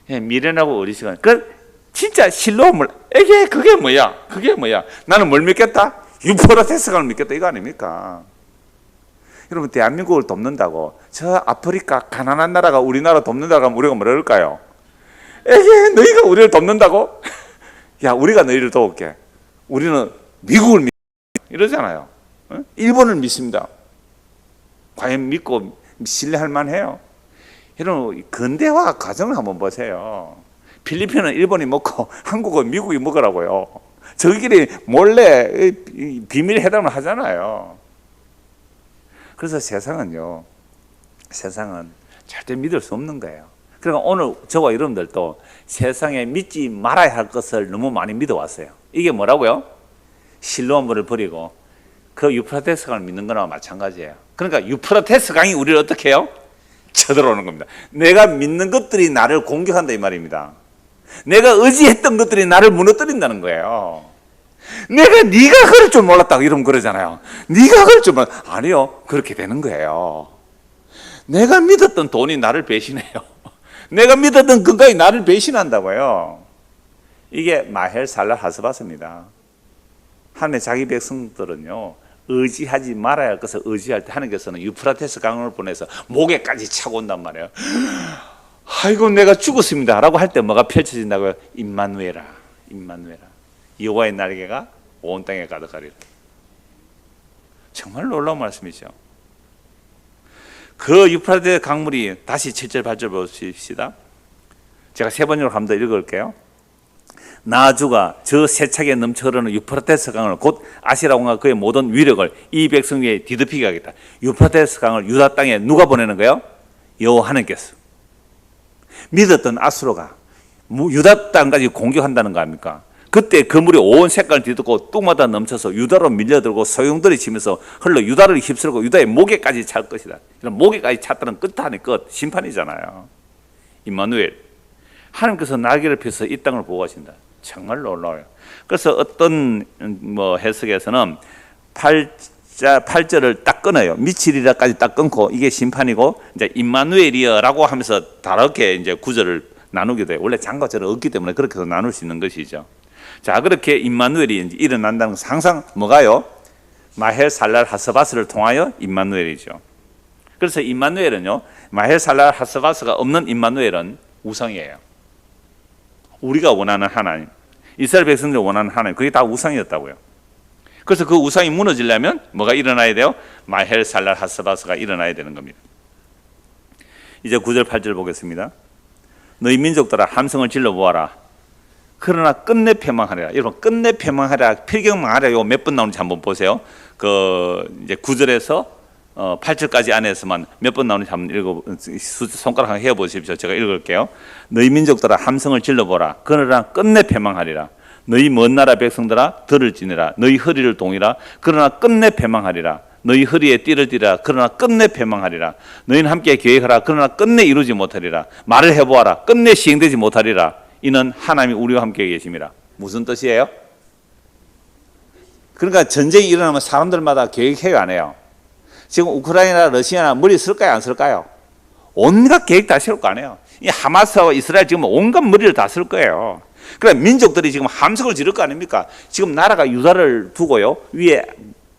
예, 미련하고 어리석은. 그 진짜 실로움을 이게 그게 뭐야? 그게 뭐야? 나는 뭘 믿겠다? 유포라테스강을 믿겠다 이거 아닙니까? 여러분 대한민국을 돕는다고 저 아프리카 가난한 나라가 우리나라 돕는다고 하면 우리가 뭐라 그럴까요? 에게 너희가 우리를 돕는다고? 야 우리가 너희를 도울게. 우리는 미국을 믿 이러잖아요. 어? 일본을 믿습니다. 과연 믿고 신뢰할 만해요? 여러분 근대화 과정을 한번 보세요. 필리핀은 일본이 먹고 한국은 미국이 먹으라고요. 저희끼리 몰래 비밀 회담을 하잖아요. 그래서 세상은 절대 믿을 수 없는 거예요. 그러니까 오늘 저와 여러분들도 세상에 믿지 말아야 할 것을 너무 많이 믿어왔어요. 이게 뭐라고요? 실로움을 버리고 그 유프라테스 강을 믿는 거나 마찬가지예요. 그러니까 유프라테스 강이 우리를 어떻게 해요? 쳐들어오는 겁니다. 내가 믿는 것들이 나를 공격한다 이 말입니다. 내가 의지했던 것들이 나를 무너뜨린다는 거예요. 내가 네가 그럴 줄 몰랐다고 이러면 그러잖아요. 네가 그럴 줄 몰랐 아니요. 그렇게 되는 거예요. 내가 믿었던 돈이 나를 배신해요. 내가 믿었던 건강이 나를 배신한다고요. 이게 마헬 살랄 하스바스입니다. 하나님의 자기 백성들은요 의지하지 말아야 할 것을 의지할 때 하나님께서는 유프라테스 강을 보내서 목에까지 차고 온단 말이에요. 아이고 내가 죽었습니다 라고 할 때 뭐가 펼쳐진다고요? 임마누엘아 임마누엘아 여호와의 날개가 온 땅에 가득하리라. 정말 놀라운 말씀이죠. 그 유프라테스 강물이 다시 7절 8절 보십시다. 제가 세 번째로 한번 더 읽을게요. 나주가 저 세차게 넘쳐 흐르는 유프라테스 강을 곧 아시라왕과 그의 모든 위력을 이 백성 위에 뒤덮이게 하겠다. 유프라테스 강을 유다 땅에 누가 보내는 거예요? 여호와 하나님께서. 믿었던 아수르가 유다 땅까지 공격한다는 거 아닙니까? 그때 그 물이 온 색깔을 뒤덮고 뚝마다 넘쳐서 유다로 밀려들고 소용돌이 치면서 흘러 유다를 휩쓸고 유다의 목에까지 찰 것이다. 이런 목에까지 찼다는 끝 아닌 끝 심판이잖아요. 임마누엘 하나님께서 날개를 펴서 이 땅을 보호하신다. 정말 놀라워요. 그래서 어떤 해석에서는 8절을 딱 끊어요. 미치리라까지 딱 끊고 이게 심판이고 이제 임마누엘이여라고 하면서 다르게 이제 구절을 나누게 돼요. 원래 장과절은 없기 때문에 그렇게 해서 나눌 수 있는 것이죠. 자, 그렇게 임마누엘이 이제 일어난다는 것은 항상 뭐가요? 마헬 살랄 하스바스를 통하여 임마누엘이죠. 그래서 임마누엘은요, 마헬 살랄 하스바스가 없는 임마누엘은 우상이에요. 우리가 원하는 하나님, 이스라엘 백성들이 원하는 하나님, 그게 다 우상이었다고요. 그래서 그 우상이 무너지려면 뭐가 일어나야 돼요? 마헬 살랄 하스바스가 일어나야 되는 겁니다. 이제 9절 8절 보겠습니다. 너희 민족들아 함성을 질러보아라. 그러나 끝내 패망하리라. 여러분 끝내 패망하리라, 필경망하리라 요 몇 번 나오는지 한번 보세요. 그 이제 9절에서 8절까지 안에서만 몇 번 나오는지 한번 읽어 손가락 한번 해 보십시오. 제가 읽을게요. 너희 민족들아 함성을 질러보라. 그러나 끝내 패망하리라. 너희 먼 나라 백성들아 들을지니라. 너희 허리를 동이라. 그러나 끝내 패망하리라. 너희 허리에 띠를 띠라. 그러나 끝내 패망하리라. 너희는 함께 계획하라. 그러나 끝내 이루지 못하리라. 말을 해보아라. 끝내 시행되지 못하리라. 이는 하나님이 우리와 함께 계심이라. 무슨 뜻이에요? 그러니까 전쟁이 일어나면 사람들마다 계획해요, 안 해요? 지금 우크라이나, 러시아나 머리 쓸까요, 안 쓸까요? 온갖 계획 다 세울 거 아니에요. 이 하마스와 이스라엘 지금 온갖 머리를 다 쓸 거예요. 그래 민족들이 지금 함성을 지를 거 아닙니까? 지금 나라가 유다를 두고요, 위에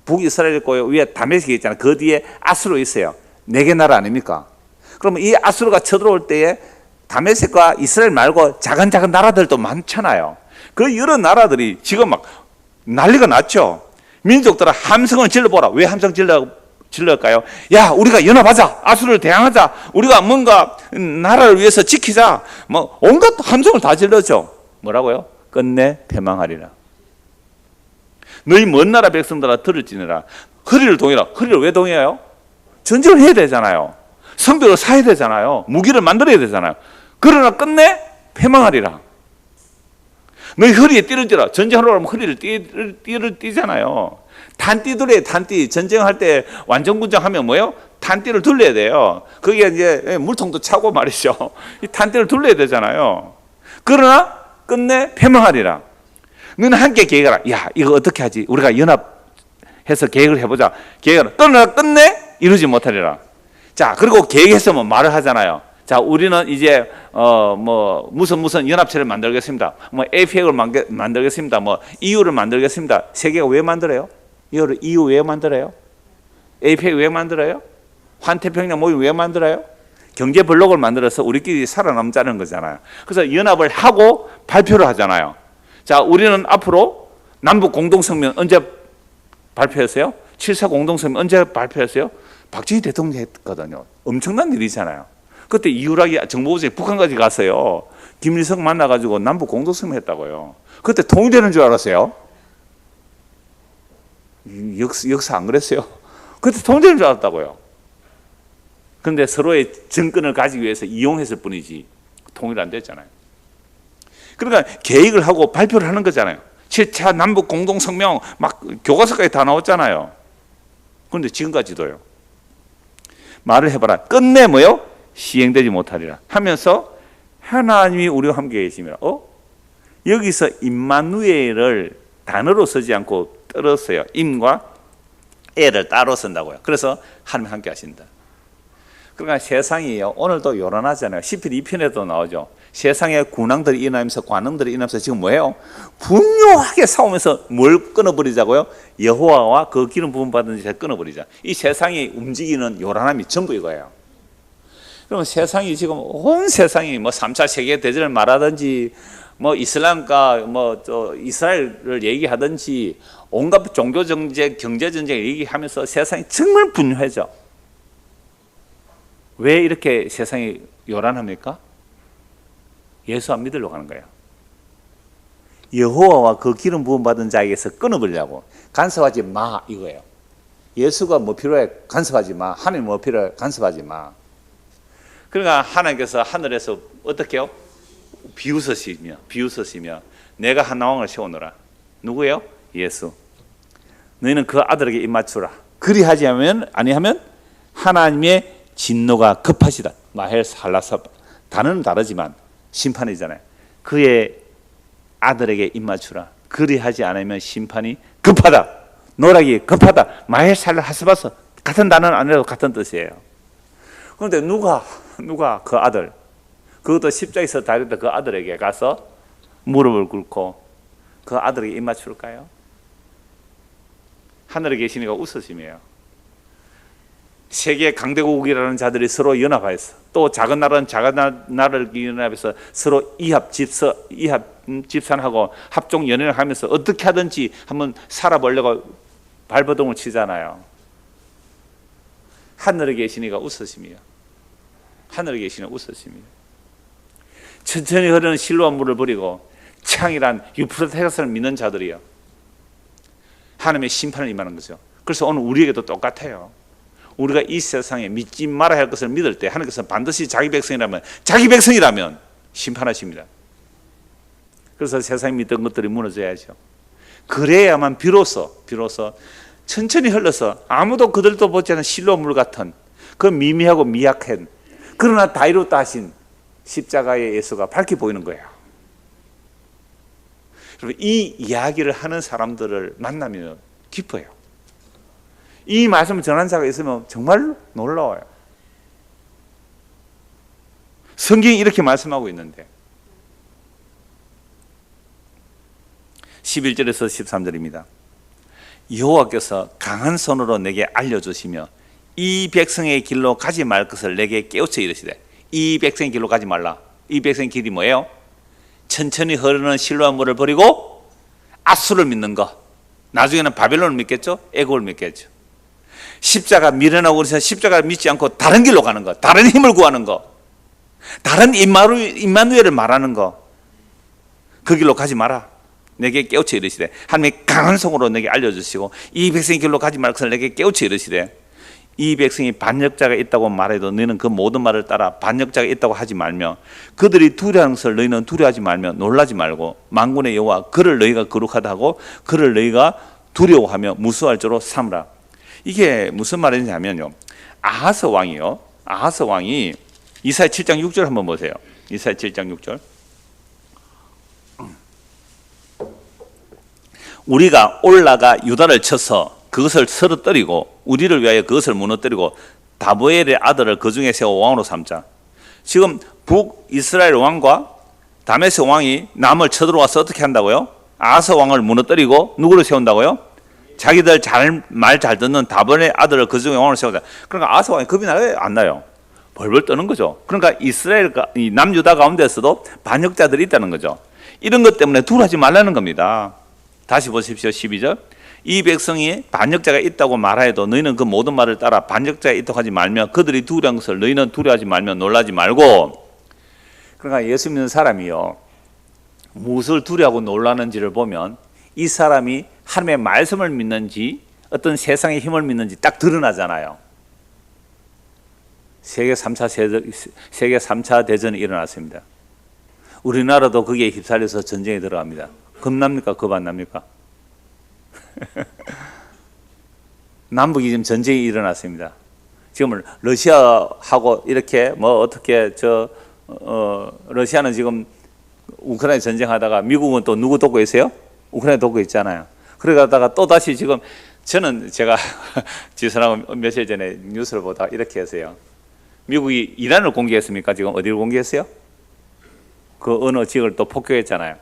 북이스라엘 있고요, 위에 다메섹이 있잖아요. 그 뒤에 아수르 있어요. 4개 나라 아닙니까? 그러면 이 아수르가 쳐들어올 때에 다메섹과 이스라엘 말고 작은 나라들도 많잖아요. 그 여러 나라들이 지금 막 난리가 났죠. 민족들은 함성을 질러보라. 왜 함성 질러까요? 야, 우리가 연합하자. 아수르를 대항하자. 우리가 뭔가 나라를 위해서 지키자. 뭐 온갖 함성을 다 질렀죠. 뭐라고요? 끝내 패망하리라. 너희 먼 나라 백성들아 들을지니라. 허리를 동이라. 허리를 왜 동여요? 전쟁을 해야 되잖아요. 성벽을 사야 되잖아요. 무기를 만들어야 되잖아요. 그러나 끝내 패망하리라. 너희 허리에 띠를 띠라. 전쟁하러 가면 허리를 띠를 띠잖아요. 탄띠 둘레 탄띠. 전쟁할 때 완전군장 하면 뭐예요? 탄띠를 둘러야 돼요. 거기에 이제 물통도 차고 말이죠. 이 탄띠를 둘러야 되잖아요. 그러나 끝내 패망하리라. 너는 함께 계획하라. 야, 이거 어떻게 하지? 우리가 연합해서 계획을 해보자. 계획을. 그러나 끝내 이루지 못하리라. 자, 그리고 계획했으면 말을 하잖아요. 자, 우리는 이제 뭐 무슨 연합체를 만들겠습니다. 뭐 APEC을 만들겠습니다. 뭐 EU를 만들겠습니다. 세계가 왜 만들어요? EU 왜 만들어요? APEC 왜 만들어요? 환태평양 모임 왜 만들어요? 경제 블록을 만들어서 우리끼리 살아남자는 거잖아요. 그래서 연합을 하고 발표를 하잖아요. 자, 우리는 앞으로 남북 공동성명 언제 발표했어요? 7.4 공동성명 언제 발표했어요? 박정희 대통령이 했거든요. 엄청난 일이잖아요. 그때 이후락이 정보부장이 북한까지 갔어요. 김일성 만나가지고 남북 공동성명 했다고요. 그때 통일되는 줄 알았어요. 역사 안 그랬어요? 그때 통일되는 줄 알았다고요. 그런데 서로의 정권을 가지기 위해서 이용했을 뿐이지 통일 안 됐잖아요. 그러니까 계획을 하고 발표를 하는 거잖아요. 7차 남북 공동성명 막 교과서까지 다 나왔잖아요. 그런데 지금까지도요. 말을 해봐라. 끝내 뭐요? 시행되지 못하리라 하면서 하나님이 우리와 함께 계시면 여기서 임마누엘을 단어로 쓰지 않고 떨었어요. 임과 애를 따로 쓴다고요. 그래서 하나님 함께 하신다. 그러니까 세상이요. 오늘도 요란하잖아요. 시편 2편에도 나오죠. 세상에 군왕들이 일어나면서 관원들이 일어나면서 지금 뭐예요? 분명하게 싸우면서 뭘 끊어버리자고요? 여호와와 그 기름 부음 받은 자를 끊어버리자. 이 세상이 움직이는 요란함이 전부 이거예요. 그러면 세상이 지금 온 세상이 뭐 3차 세계 대전을 말하든지 뭐 이슬람과 뭐 또 이스라엘을 얘기하든지 온갖 종교 정쟁, 경제 전쟁을 얘기하면서 세상이 정말 분유해져. 왜 이렇게 세상이 요란합니까? 예수 안 믿으려고 하는 거예요. 여호와와 그 기름 부음 받은 자에게서 끊어버리려고. 간섭하지 마 이거예요. 예수가 뭐 필요해? 간섭하지 마. 하나님 뭐 필요해? 간섭하지 마. 그러니까 하나님께서 하늘에서 어떻게 해요? 비웃으시며 내가 한 왕을 세우노라. 누구예요? 예수. 너희는 그 아들에게 입맞추라. 그리하지 아니하면 하나님의 진노가 급하시다. 마헬 살라사. 단어는 다르지만 심판이잖아요. 그의 아들에게 입맞추라. 그리하지 않으면 심판이 급하다. 노락이 급하다. 마헬 살라하스바서. 같은 단어는 아니라도 같은 뜻이에요. 그런데 누가 그 아들, 그것도 십자가에서 다렸던 그 아들에게 가서 무릎을 꿇고 그 아들에게 입맞출까요? 하늘에 계시니까 웃으심이에요. 세계 강대국이라는 자들이 서로 연합하였어. 또 작은 나라는 작은 나라를 연합해서 서로 이합 집산하고 합종 연회를 하면서 어떻게 하든지 한번 살아보려고 발버둥을 치잖아요. 하늘에 계시니까 웃으심이에요. 하늘에 계시는 웃으심이에요. 천천히 흐르는 실로암 물을 버리고 창이란 유프라테스를 믿는 자들이요. 하나님의 심판을 임하는 거죠. 그래서 오늘 우리에게도 똑같아요. 우리가 이 세상에 믿지 말아야 할 것을 믿을 때 하나님께서 반드시 자기 백성이라면 심판하십니다. 그래서 세상에 믿던 것들이 무너져야죠. 그래야만 비로소 천천히 흘러서 아무도 그들도 보지 않은 실로물 같은 그 미미하고 미약한 그러나 다 이루었다 하신 십자가의 예수가 밝게 보이는 거예요. 이 이야기를 하는 사람들을 만나면 기뻐요. 이 말씀을 전하는 자가 있으면 정말 놀라워요. 성경이 이렇게 말씀하고 있는데 11절에서 13절입니다. 여호와께서 강한 손으로 내게 알려주시며 이 백성의 길로 가지 말 것을 내게 깨우쳐 이르시되. 이 백성의 길로 가지 말라. 이 백성의 길이 뭐예요? 천천히 흐르는 실로암 물을 버리고 아수를 믿는 거. 나중에는 바벨론을 믿겠죠? 애국을 믿겠죠. 십자가 미련하고 그래서 십자가를 믿지 않고 다른 길로 가는 거. 다른 힘을 구하는 거. 다른 임마누엘을 말하는 거. 그 길로 가지 마라. 내게 깨우쳐 이르시되. 하나님이 강한 손으로 내게 알려주시고 이 백성의 길로 가지 말 것을 내게 깨우쳐 이르시되. 이 백성이 반역자가 있다고 말해도 너희는 그 모든 말을 따라 반역자가 있다고 하지 말며 그들이 두려워하는 것을 너희는 두려워하지 말며 놀라지 말고 만군의 여호와 그를 너희가 거룩하다 하고 그를 너희가 두려워하며 무수할 줄로 삼으라. 이게 무슨 말인지 하면요. 아하스 왕이 이사야 7장 6절 한번 보세요. 이사야 7장 6절. 우리가 올라가 유다를 쳐서 그것을 쓰러뜨리고 우리를 위하여 그것을 무너뜨리고 다보엘의 아들을 그 중에 세워 왕으로 삼자. 지금 북이스라엘 왕과 다메섹 왕이 남을 쳐들어와서 어떻게 한다고요? 아하스 왕을 무너뜨리고 누구를 세운다고요? 자기들 말 잘 듣는 다보엘의 아들을 그 중에 왕으로 세우자. 그러니까 아하스 왕이 겁이 나요? 안 나요? 벌벌 떠는 거죠. 그러니까 이스라엘, 이 남유다 가운데서도 반역자들이 있다는 거죠. 이런 것 때문에 두려워하지 말라는 겁니다. 다시 보십시오. 12절. 이 백성이 반역자가 있다고 말하여도 너희는 그 모든 말을 따라 반역자가 있다고 하지 말며 그들이 두려운 것을 너희는 두려워하지 말며 놀라지 말고. 그러니까 예수 믿는 사람이요, 무엇을 두려워하고 놀라는지를 보면 이 사람이 하나님의 말씀을 믿는지 어떤 세상의 힘을 믿는지 딱 드러나잖아요. 세계 3차 대전이 일어났습니다. 우리나라도 거기에 휩쓸려서 전쟁에 들어갑니다. 겁납니까? 겁 안 납니까? 남북이 지금 전쟁이 일어났습니다. 지금 러시아하고 이렇게 뭐 어떻게 러시아는 지금 우크라이나 전쟁하다가 미국은 또 누구 돕고 있어요? 우크라이나 돕고 있잖아요. 그러다가 또 다시 지금 저는 제가 지선하고 며칠 전에 뉴스를 보다가 이렇게 했어요. 미국이 이란을 공개했습니까? 지금 어디를 공개했어요? 그 어느 지역을 또 폭격했잖아요.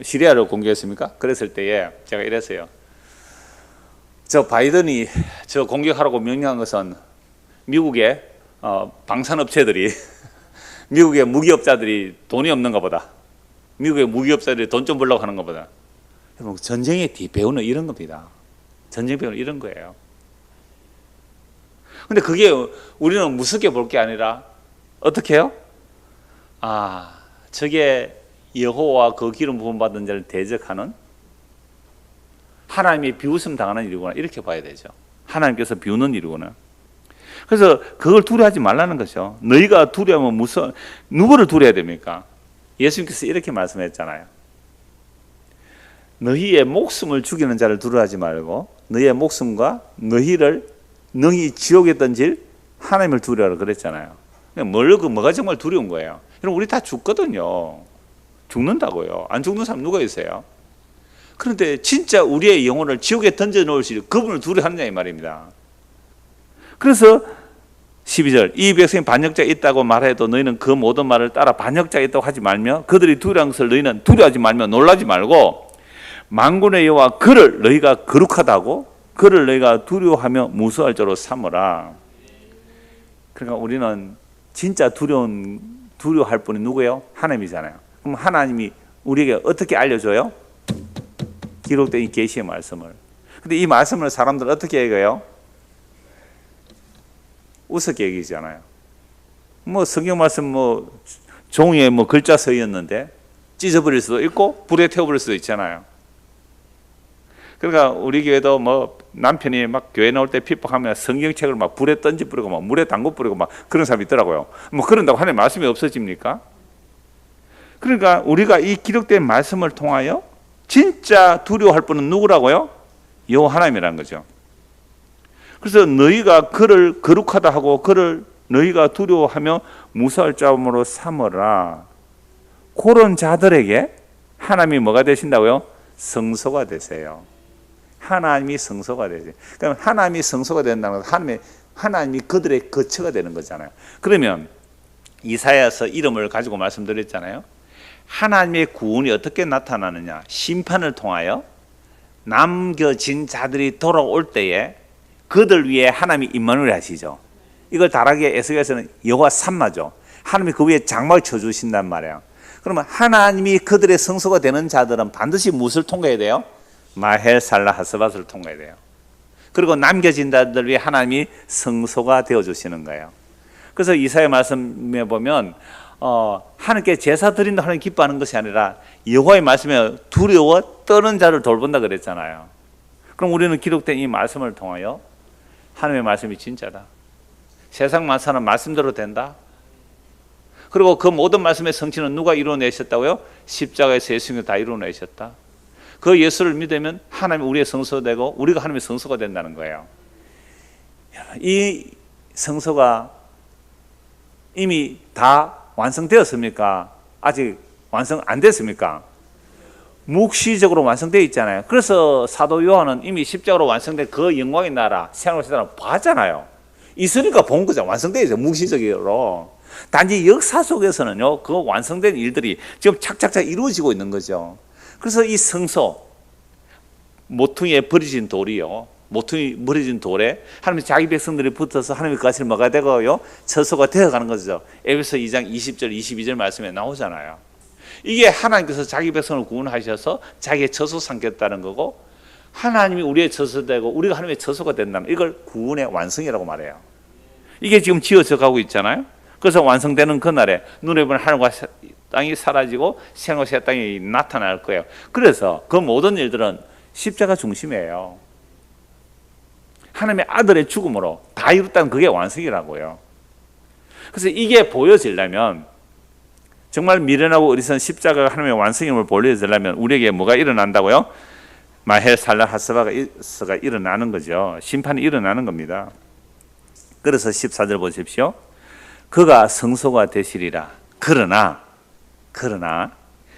시리아를 공개했습니까? 그랬을 때에 제가 이랬어요. 저 바이든이 저 공격하라고 명령한 것은 미국의 방산업체들이 미국의 무기업자들이 돈이 없는가 보다. 미국의 무기업자들이 돈 좀 벌려고 하는 것보다. 여러분, 전쟁의 배우는 이런 겁니다. 전쟁 배우는 이런 거예요. 근데 그게 우리는 무섭게 볼 게 아니라 어떻게 해요? 아, 저게 여호와 그 기름 부음 받은 자를 대적하는 하나님의 비웃음 당하는 일이구나, 이렇게 봐야 되죠. 하나님께서 비우는 일이구나. 그래서 그걸 두려워하지 말라는 거죠. 너희가 두려우면 누구를 두려워야 됩니까? 예수님께서 이렇게 말씀했잖아요. 너희의 목숨을 죽이는 자를 두려워하지 말고 너희의 목숨과 너희를 능히 지옥에 던질 하나님을 두려워하라 그랬잖아요. 뭐가 정말 두려운 거예요? 여러분, 우리 다 죽거든요. 죽는다고요. 안 죽는 사람 누가 있어요? 그런데 진짜 우리의 영혼을 지옥에 던져 놓을 수 있는 그분을 두려워하느냐 이 말입니다. 그래서 12절, 이 백성이 반역자가 있다고 말해도 너희는 그 모든 말을 따라 반역자가 있다고 하지 말며 그들이 두려운 것을 너희는 두려워하지 말며 놀라지 말고 만군의 여호와 그를 너희가 거룩하다고 그를 너희가 두려워하며 무서워할 자로 삼으라. 그러니까 우리는 진짜 두려워할 분이 누구예요? 하나님이잖아요. 그럼 하나님이 우리에게 어떻게 알려줘요? 기록된 이 계시의 말씀을. 근데 이 말씀을 사람들 어떻게 읽어요? 우습게 얘기잖아요. 뭐 성경 말씀 종이에 글자 서 있는데 찢어버릴 수도 있고 불에 태워버릴 수도 있잖아요. 그러니까 우리 교회도 남편이 막 교회 나올 때 핍박하면 성경책을 막 불에 던져 뿌리고 막 물에 담궈 뿌리고 막 그런 사람이 있더라고요. 그런다고 하나님 말씀이 없어집니까? 그러니까 우리가 이 기록된 말씀을 통하여 진짜 두려워할 분은 누구라고요? 여호와 하나님이라는 거죠. 그래서 너희가 그를 거룩하다 하고 그를 너희가 두려워하며 무서워할 자음으로 삼으라. 그런 자들에게 하나님이 뭐가 되신다고요? 성소가 되세요. 하나님이 성소가 되세요. 그럼 하나님이 성소가 된다는 건 하나님이 그들의 거처가 되는 거잖아요. 그러면 이사야서 이름을 가지고 말씀드렸잖아요. 하나님의 구원이 어떻게 나타나느냐? 심판을 통하여 남겨진 자들이 돌아올 때에 그들 위에 하나님이 임마누엘 하시죠. 이걸 다르게 에스겔서는 여호와 삼마죠. 하나님이 그 위에 장막을 쳐주신단 말이에요. 그러면 하나님이 그들의 성소가 되는 자들은 반드시 무엇을 통과해야 돼요? 마헬 살라 하스밧을 통과해야 돼요. 그리고 남겨진 자들 위해 하나님이 성소가 되어주시는 거예요. 그래서 이사야 말씀에 보면 하나님께 제사 드린다 하나님 기뻐하는 것이 아니라 여호와의 말씀에 두려워 떠는 자를 돌본다 그랬잖아요. 그럼 우리는 기록된 이 말씀을 통하여 하나님의 말씀이 진짜다. 세상 만사는 말씀대로 된다. 그리고 그 모든 말씀의 성취는 누가 이루어내셨다고요? 십자가에서 예수님이 다 이루어내셨다. 그 예수를 믿으면 하나님이 우리의 성소가 되고 우리가 하나님의 성소가 된다는 거예요. 이 성소가 이미 다 완성되었습니까? 아직 완성 안 됐습니까? 묵시적으로 완성되어 있잖아요. 그래서 사도 요한은 이미 십자가로 완성된 그 영광의 나라, 새하늘 새 나라 봤잖아요. 있으니까 본 거죠. 완성되죠. 묵시적으로. 단지 역사 속에서는요, 그 완성된 일들이 지금 착착착 이루어지고 있는 거죠. 그래서 이 성소, 모퉁이에 버려진 돌이요, 모퉁이 버려진 돌에 하나님 자기 백성들이 붙어서 하나님의 것을 뭐가 되고요, 처소가 되어가는 거죠. 에베소 2장 20절 22절 말씀에 나오잖아요. 이게 하나님께서 자기 백성을 구원하셔서 자기의 처소 삼겠다는 거고, 하나님이 우리의 처소 되고 우리가 하나님의 처소가 된다면 이걸 구원의 완성이라고 말해요. 이게 지금 지어져 가고 있잖아요. 그래서 완성되는 그날에 눈에 보는 하늘과 땅이 사라지고 생과 새 땅이 나타날 거예요. 그래서 그 모든 일들은 십자가 중심이에요. 하나님의 아들의 죽음으로 다 이뤘다는 그게 완성이라고요. 그래서 이게 보여지려면, 정말 미련하고 어리석은 십자가가 하나님의 완성임을 보여주려면 우리에게 뭐가 일어난다고요? 마헬 살라 하스바가 일어나는 거죠. 심판이 일어나는 겁니다. 그래서 14절 보십시오. 그가 성소가 되시리라. 그러나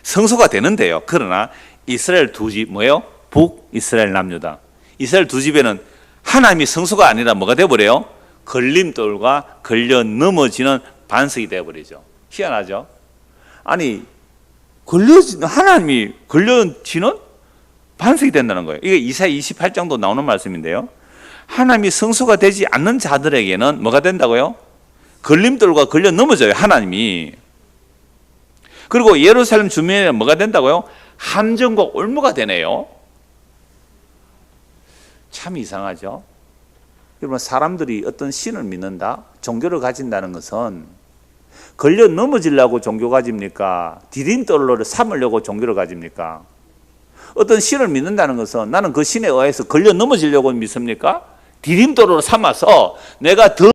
성소가 되는데요. 그러나 이스라엘 두 집, 뭐예요? 북이스라엘 남유다. 이스라엘 두 집에는 하나님이 성소가 아니라 뭐가 되어버려요? 걸림돌과 걸려 넘어지는 반석이 되어버리죠. 희한하죠? 아니, 하나님이 걸려지는 반석이 된다는 거예요. 이게 이사야 28장도 나오는 말씀인데요. 하나님이 성소가 되지 않는 자들에게는 뭐가 된다고요? 걸림돌과 걸려 넘어져요, 하나님이. 그리고 예루살렘 주민에는 뭐가 된다고요? 함정과 올무가 되네요. 참 이상하죠? 여러분, 사람들이 어떤 신을 믿는다, 종교를 가진다는 것은 걸려 넘어지려고 종교 가집니까? 디딤돌로 삼으려고 종교를 가집니까? 어떤 신을 믿는다는 것은 나는 그 신에 의해서 걸려 넘어지려고 믿습니까? 디딤돌로 삼아서 내가 더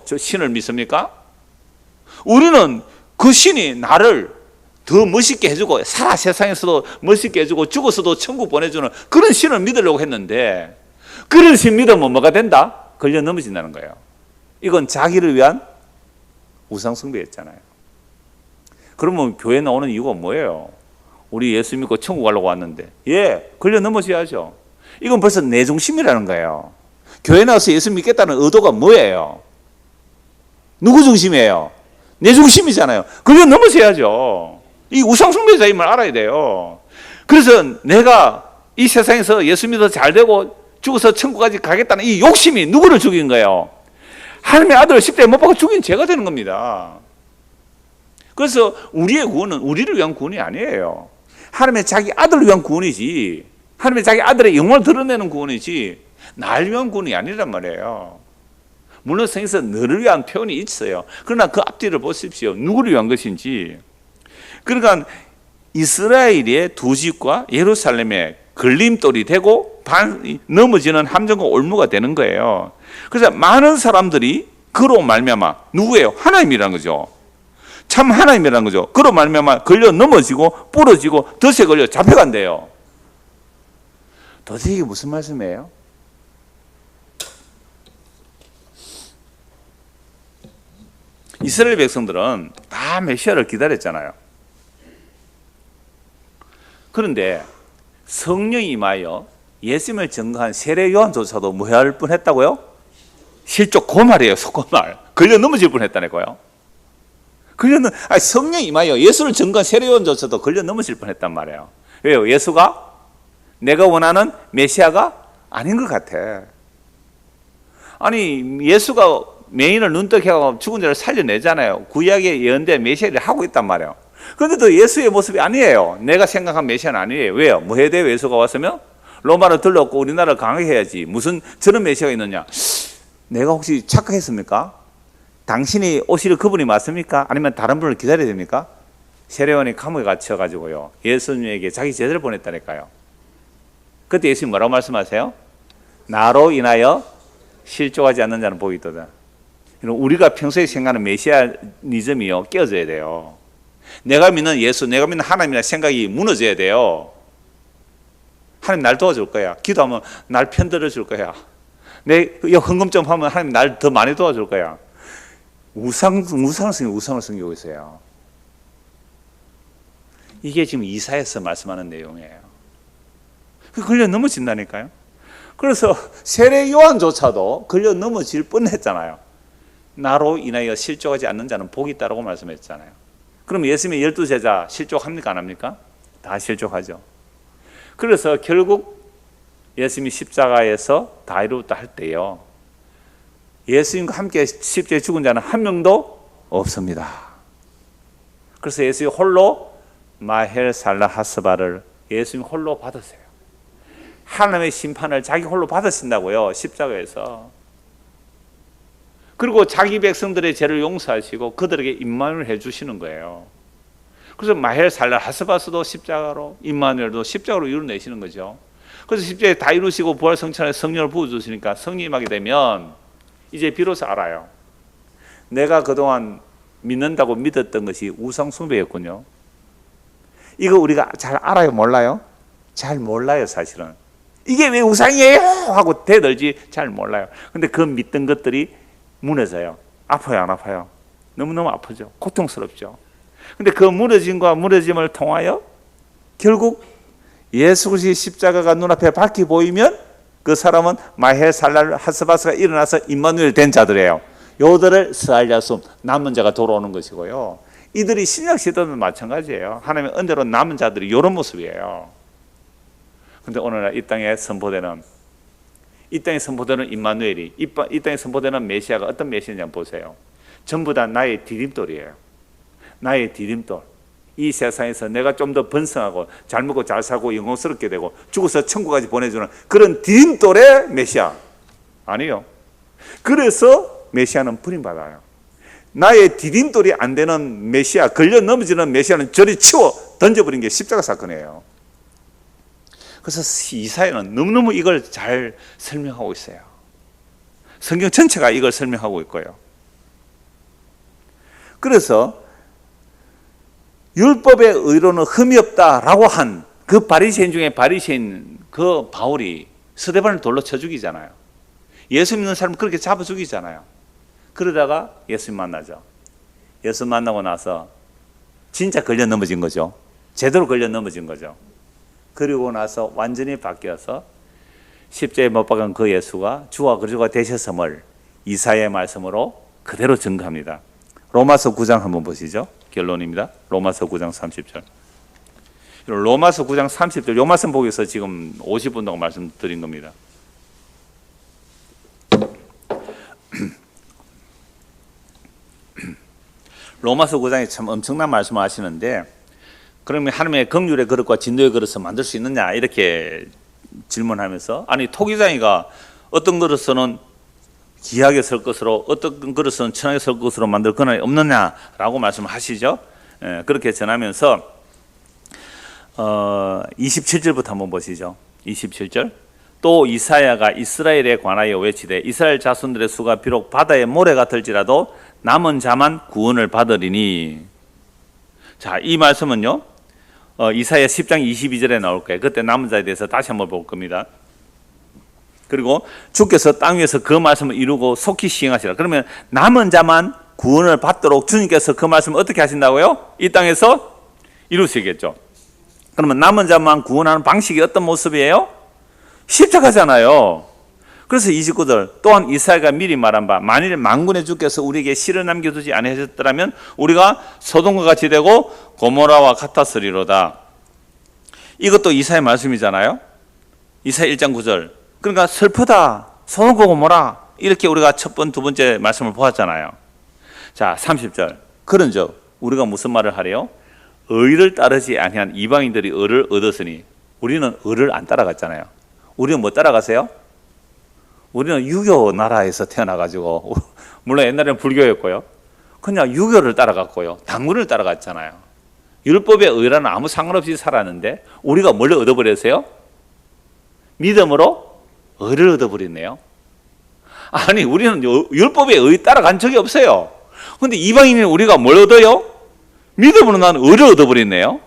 저 신을 믿습니까? 우리는 그 신이 나를 더 멋있게 해주고 살아 세상에서도 멋있게 해주고 죽어서도 천국 보내주는 그런 신을 믿으려고 했는데, 그런 신 믿으면 뭐가 된다? 걸려 넘어진다는 거예요. 이건 자기를 위한 우상숭배였잖아요. 그러면 교회 나오는 이유가 뭐예요? 우리 예수 믿고 천국 가려고 왔는데, 걸려 넘어져야죠. 이건 벌써 내 중심이라는 거예요. 교회 나와서 예수 믿겠다는 의도가 뭐예요? 누구 중심이에요? 내 중심이잖아요. 걸려 넘어져야죠. 이 우상숭배자임을 알아야 돼요. 그래서 내가 이 세상에서 예수 믿어 잘 되고 죽어서 천국까지 가겠다는 이 욕심이 누구를 죽인 거예요? 하나님의 아들을 십자가에 못 박아 죽인 죄가 되는 겁니다. 그래서 우리의 구원은 우리를 위한 구원이 아니에요. 하나님의 자기 아들을 위한 구원이지, 하나님의 자기 아들의 영광을 드러내는 구원이지, 날 위한 구원이 아니란 말이에요. 물론 성경에서 너를 위한 표현이 있어요. 그러나 그 앞뒤를 보십시오. 누구를 위한 것인지. 그러니까 이스라엘의 두 집과 예루살렘의 걸림돌이 되고 넘어지는 함정과 올무가 되는 거예요. 그래서 많은 사람들이 그로 말미암아, 누구예요? 하나님이라는 거죠. 참 하나님이라는 거죠. 그로 말미암아 걸려 넘어지고 부러지고 덫에 걸려 잡혀간대요. 도대체 이게 무슨 말씀이에요? 이스라엘 백성들은 다 메시아를 기다렸잖아요. 그런데 성령이 임하여 예수님을 증거한 세례 요한조차도 뭐 할 뻔했다고요? 실족 고말이에요. 속고말. 걸려 넘어질 뻔했다니까요. 성령이 임하여 예수를 증거한 세례 요한조차도 걸려 넘어질 뻔했단 말이에요. 왜요? 예수가 내가 원하는 메시아가 아닌 것 같아. 아니, 예수가 메인을 눈뜨게 죽은 자를 살려내잖아요. 구약의 예언된 메시아를 하고 있단 말이에요. 그런데도 예수의 모습이 아니에요. 내가 생각한 메시아는 아니에요. 왜요? 뭐 해야 돼요? 예수가 왔으면? 로마를 들렀고 우리나라를 강하게 해야지. 무슨 저런 메시아가 있느냐? 내가 혹시 착각했습니까? 당신이 오실 그분이 맞습니까? 아니면 다른 분을 기다려야 됩니까? 세례요한이 감옥에 갇혀가지고요, 예수님에게 자기 제자를 보냈다니까요. 그때 예수님 뭐라고 말씀하세요? 나로 인하여 실족하지 않는 자는 복이 있도다. 우리가 평소에 생각하는 메시아니즘이요, 깨어져야 돼요. 내가 믿는 예수, 내가 믿는 하나님이라는 생각이 무너져야 돼요. 하나님 날 도와줄 거야. 기도하면 날 편들어 줄 거야. 내 헌금 좀 하면 하나님 날 더 많이 도와줄 거야. 우상을 섬기고 있어요. 이게 지금 이사야서 말씀하는 내용이에요. 걸려 넘어진다니까요. 그래서 세례 요한조차도 걸려 넘어질 뻔했잖아요. 나로 인하여 실족하지 않는 자는 복이 있다고 말씀했잖아요. 그럼 예수님의 12제자 실족합니까 안 합니까? 다 실족하죠. 그래서 결국 예수님이 십자가에서 다 이루었다 할 때요, 예수님과 함께 십자가에 죽은 자는 한 명도 없습니다. 그래서 예수님이 홀로 마헬 살라 하스바를 예수님 홀로 받으세요. 하나님의 심판을 자기 홀로 받으신다고요, 십자가에서. 그리고 자기 백성들의 죄를 용서하시고 그들에게 임마누엘 해주시는 거예요. 그래서 마헬 살라 하스바스도 십자가로, 임마누엘도 십자가로 이루어내시는 거죠. 그래서 십자가에 다 이루시고 부활 성천에 성령을 부어주시니까 성령하게 되면 이제 비로소 알아요. 내가 그동안 믿는다고 믿었던 것이 우상숭배였군요. 이거 우리가 잘 알아요, 몰라요? 잘 몰라요, 사실은. 이게 왜 우상이에요? 하고 대들지 잘 몰라요. 근데 그 믿던 것들이 무너져요. 아파요, 안 아파요? 너무너무 아프죠. 고통스럽죠. 근데 그 무너짐과 무너짐을 통하여 결국 예수 그리스도의 십자가가 눈앞에 밝히 보이면 그 사람은 마헬 살랄 하스바스가 일어나서 임마누엘 된 자들이에요. 요들을 스알야숨, 남은 자가 돌아오는 것이고요. 이들이 신약 시대도 마찬가지예요. 하나님의 은혜로 남은 자들이 이런 모습이에요. 근데 오늘날 이 땅에 선포되는 임마누엘이, 이 땅에 선포되는 메시아가 어떤 메시아인지 한번 보세요. 전부 다 나의 디딤돌이에요. 나의 디딤돌. 이 세상에서 내가 좀 더 번성하고 잘 먹고 잘 살고 영광스럽게 되고 죽어서 천국까지 보내주는 그런 디딤돌의 메시아 아니요. 그래서 메시아는 버림받아요. 나의 디딤돌이 안 되는 메시아, 걸려 넘어지는 메시아는 저리 치워 던져버린 게 십자가 사건이에요. 그래서 이사야는 너무너무 이걸 잘 설명하고 있어요. 성경 전체가 이걸 설명하고 있고요. 그래서 율법의 의로는 흠이 없다라고 한 그 바리새인 중에 바리새인 그 바울이 스데반을 돌로 쳐 죽이잖아요. 예수 믿는 사람 그렇게 잡아 죽이잖아요. 그러다가 예수님 만나죠. 예수 만나고 나서 진짜 걸려 넘어진 거죠. 제대로 걸려 넘어진 거죠. 그리고 나서 완전히 바뀌어서 십자가에 못 박은 그 예수가 주와 그리스도가 되셨음을 이사야의 말씀으로 그대로 증거합니다. 로마서 9장 한번 보시죠. 결론입니다. 로마서 9장 30절. 로마서 9장 30절. 요 말씀 보기 위해서 지금 50분 동안 말씀드린 겁니다. 로마서 9장에 참 엄청난 말씀을 하시는데, 그러면 하나님의 긍휼의 그릇과 진노의 그릇을 만들 수 있느냐 이렇게 질문하면서, 아니 토기장이가 어떤 그릇은 귀하게 설 것으로 어떤 그릇은 천하게 설 것으로 만들 권한이 없느냐라고 말씀하시죠. 그렇게 전하면서 27절부터 한번 보시죠. 27절. 또 이사야가 이스라엘에 관하여 외치되 이스라엘 자손들의 수가 비록 바다의 모래 같을지라도 남은 자만 구원을 받으리니. 자, 이 말씀은요, 이사야 10장 22절에 나올 거예요. 그때 남은 자에 대해서 다시 한번 볼 겁니다. 그리고 주께서 땅 위에서 그 말씀을 이루고 속히 시행하시라. 그러면 남은 자만 구원을 받도록 주님께서 그 말씀을 어떻게 하신다고요? 이 땅에서 이루시겠죠. 그러면 남은 자만 구원하는 방식이 어떤 모습이에요? 십자가잖아요. 그래서 29절, 또한 이사야가 미리 말한 바 만일 만군의 주께서 우리에게 실을 남겨두지 아니하셨더라면 우리가 소돔과 같이 되고 고모라와 같았으리로다. 이것도 이사야 말씀이잖아요. 이사야 1장 9절. 그러니까 슬프다, 소돔과 고모라, 이렇게 우리가 첫 번, 두 번째 말씀을 보았잖아요. 자, 30절. 그런즉 우리가 무슨 말을 하래요? 의를 따르지 아니한 이방인들이 의를 얻었으니. 우리는 의를 안 따라갔잖아요. 우리는 뭐 따라가세요? 우리는 유교 나라에서 태어나가지고, 물론 옛날에는 불교였고요, 그냥 유교를 따라갔고요, 당군을 따라갔잖아요. 율법의 의라는 아무 상관없이 살았는데 우리가 뭘 얻어버렸어요? 믿음으로 의를 얻어버렸네요. 아니, 우리는 율법의 의 따라간 적이 없어요. 그런데 이방인은 우리가 뭘 얻어요? 믿음으로 난 의를 얻어버렸네요.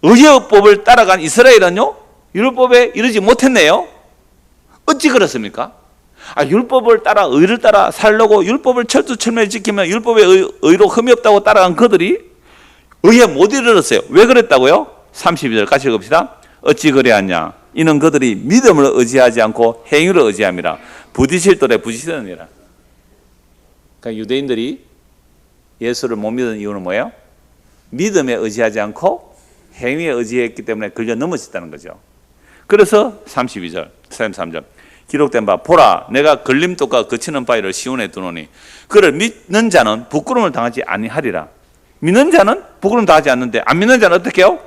의의 법을 따라간 이스라엘은요, 율법에 이르지 못했네요. 어찌 그렇습니까? 율법을 따라 의를 따라 살려고 율법을 철두철미하게 지키면 율법의 의로 흠이 없다고 따라간 그들이 의에 못 이르렀어요. 왜 그랬다고요? 32절 같이 읽읍시다. 어찌 그래하냐? 이는 그들이 믿음을 의지하지 않고 행위를 의지함이라. 부딪힐 돌에 부딪히느니라. 그러니까 유대인들이 예수를 못 믿은 이유는 뭐예요? 믿음에 의지하지 않고 행위에 의지했기 때문에 걸려 넘어졌다는 거죠. 그래서 32절, 33절 기록된 바 보라 내가 걸림돌과 거치는 바위를 시온에 두노니 그를 믿는 자는 부끄러움을 당하지 아니하리라. 믿는 자는 부끄러움 당하지 않는데 안 믿는 자는 어떻게 해요?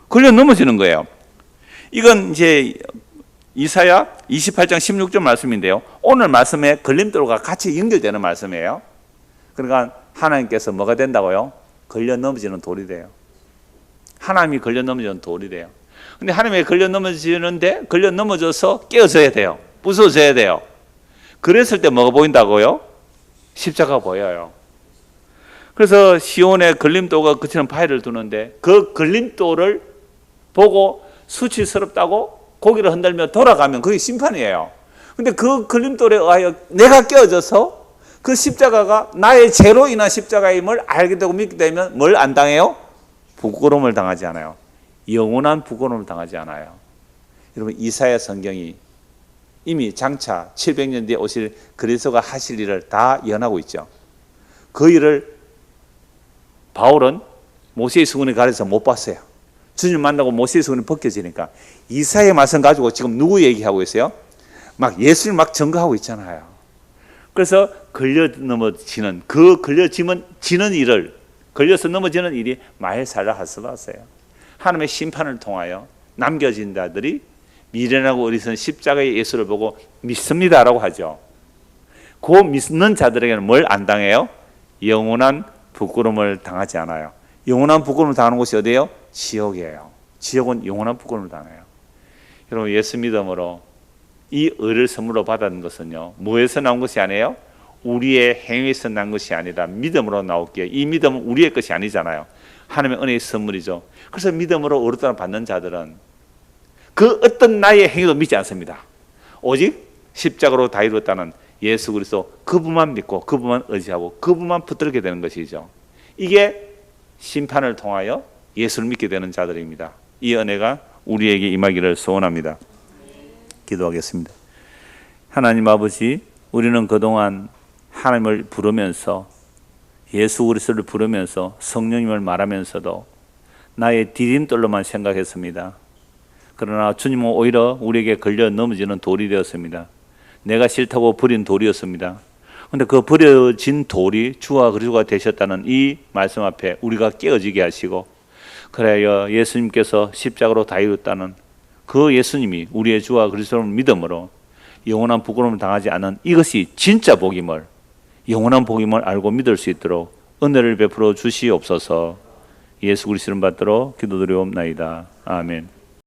걸려 넘어지는 거예요. 이건 이제 이사야 28장 16절 말씀인데요. 오늘 말씀에 걸림돌과 같이 연결되는 말씀이에요. 그러니까 하나님께서 뭐가 된다고요? 걸려 넘어지는 돌이 돼요. 하나님이 걸려 넘어지는 돌이 돼요. 근데 하나님이 걸려 넘어지는데 걸려 넘어져서 깨어져야 돼요. 부서져야 돼요. 그랬을 때 뭐가 보인다고요? 십자가가 보여요. 그래서 시온에 걸림돌과 그치는 바위를 두는데 그 걸림돌을 보고 수치스럽다고 고개를 흔들며 돌아가면 그게 심판이에요. 근데 그 걸림돌에 의하여 내가 깨어져서 그 십자가가 나의 죄로 인한 십자가임을 알게 되고 믿게 되면 뭘 안 당해요? 부끄러움을 당하지 않아요. 영원한 부끄러움을 당하지 않아요. 여러분 이사야 성경이 이미 장차 700년 뒤에 오실 그리스도가 하실 일을 다 예언하고 있죠. 그 일을 바울은 모세의 수건에 가려서 못 봤어요. 주님 만나고 모세의 수건이 벗겨지니까 이사야의 말씀 가지고 지금 누구 얘기하고 있어요? 막 예수님 막 증거하고 있잖아요. 그래서 걸려 넘어지는 그 걸려지는 일을 걸려서 넘어지는 일이 마헬살라 하스바세요. 하나님의 심판을 통하여 남겨진 자들이 미련하고 어리석은 십자가의 예수를 보고 믿습니다라고 하죠. 그 믿는 자들에게는 뭘 안 당해요? 영원한 부끄러움을 당하지 않아요. 영원한 부끄러움을 당하는 곳이 어디예요? 지옥이에요. 지옥은 영원한 부끄러움을 당해요. 여러분 예수 믿음으로 이 의를 선물로 받은 것은요 무에서 나온 것이 아니에요? 우리의 행위에서 난 것이 아니라 믿음으로 나올게요. 이 믿음은 우리의 것이 아니잖아요. 하나님의 은혜의 선물이죠. 그래서 믿음으로 의롭다는 받는 자들은 그 어떤 나의 행위도 믿지 않습니다. 오직 십자가로 다 이루었다는 예수 그리스도 그분만 믿고 그분만 의지하고 그분만 붙들게 되는 것이죠. 이게 심판을 통하여 예수를 믿게 되는 자들입니다. 이 은혜가 우리에게 임하기를 소원합니다. 기도하겠습니다. 하나님 아버지, 우리는 그동안 하나님을 부르면서 예수 그리스도를 부르면서 성령님을 말하면서도 나의 디딤돌로만 생각했습니다. 그러나 주님은 오히려 우리에게 걸려 넘어지는 돌이 되었습니다. 내가 싫다고 버린 돌이었습니다. 그런데 그 버려진 돌이 주와 그리스도가 되셨다는 이 말씀 앞에 우리가 깨어지게 하시고 그래야 예수님께서 십자가로 다 이뤘다는 그 예수님이 우리의 주와 그리스도를 믿음으로 영원한 부끄러움을 당하지 않은 이것이 진짜 복임을 영원한 복임을 알고 믿을 수 있도록 은혜를 베풀어 주시옵소서. 예수 그리스도를 받들어 기도드리옵나이다. 아멘.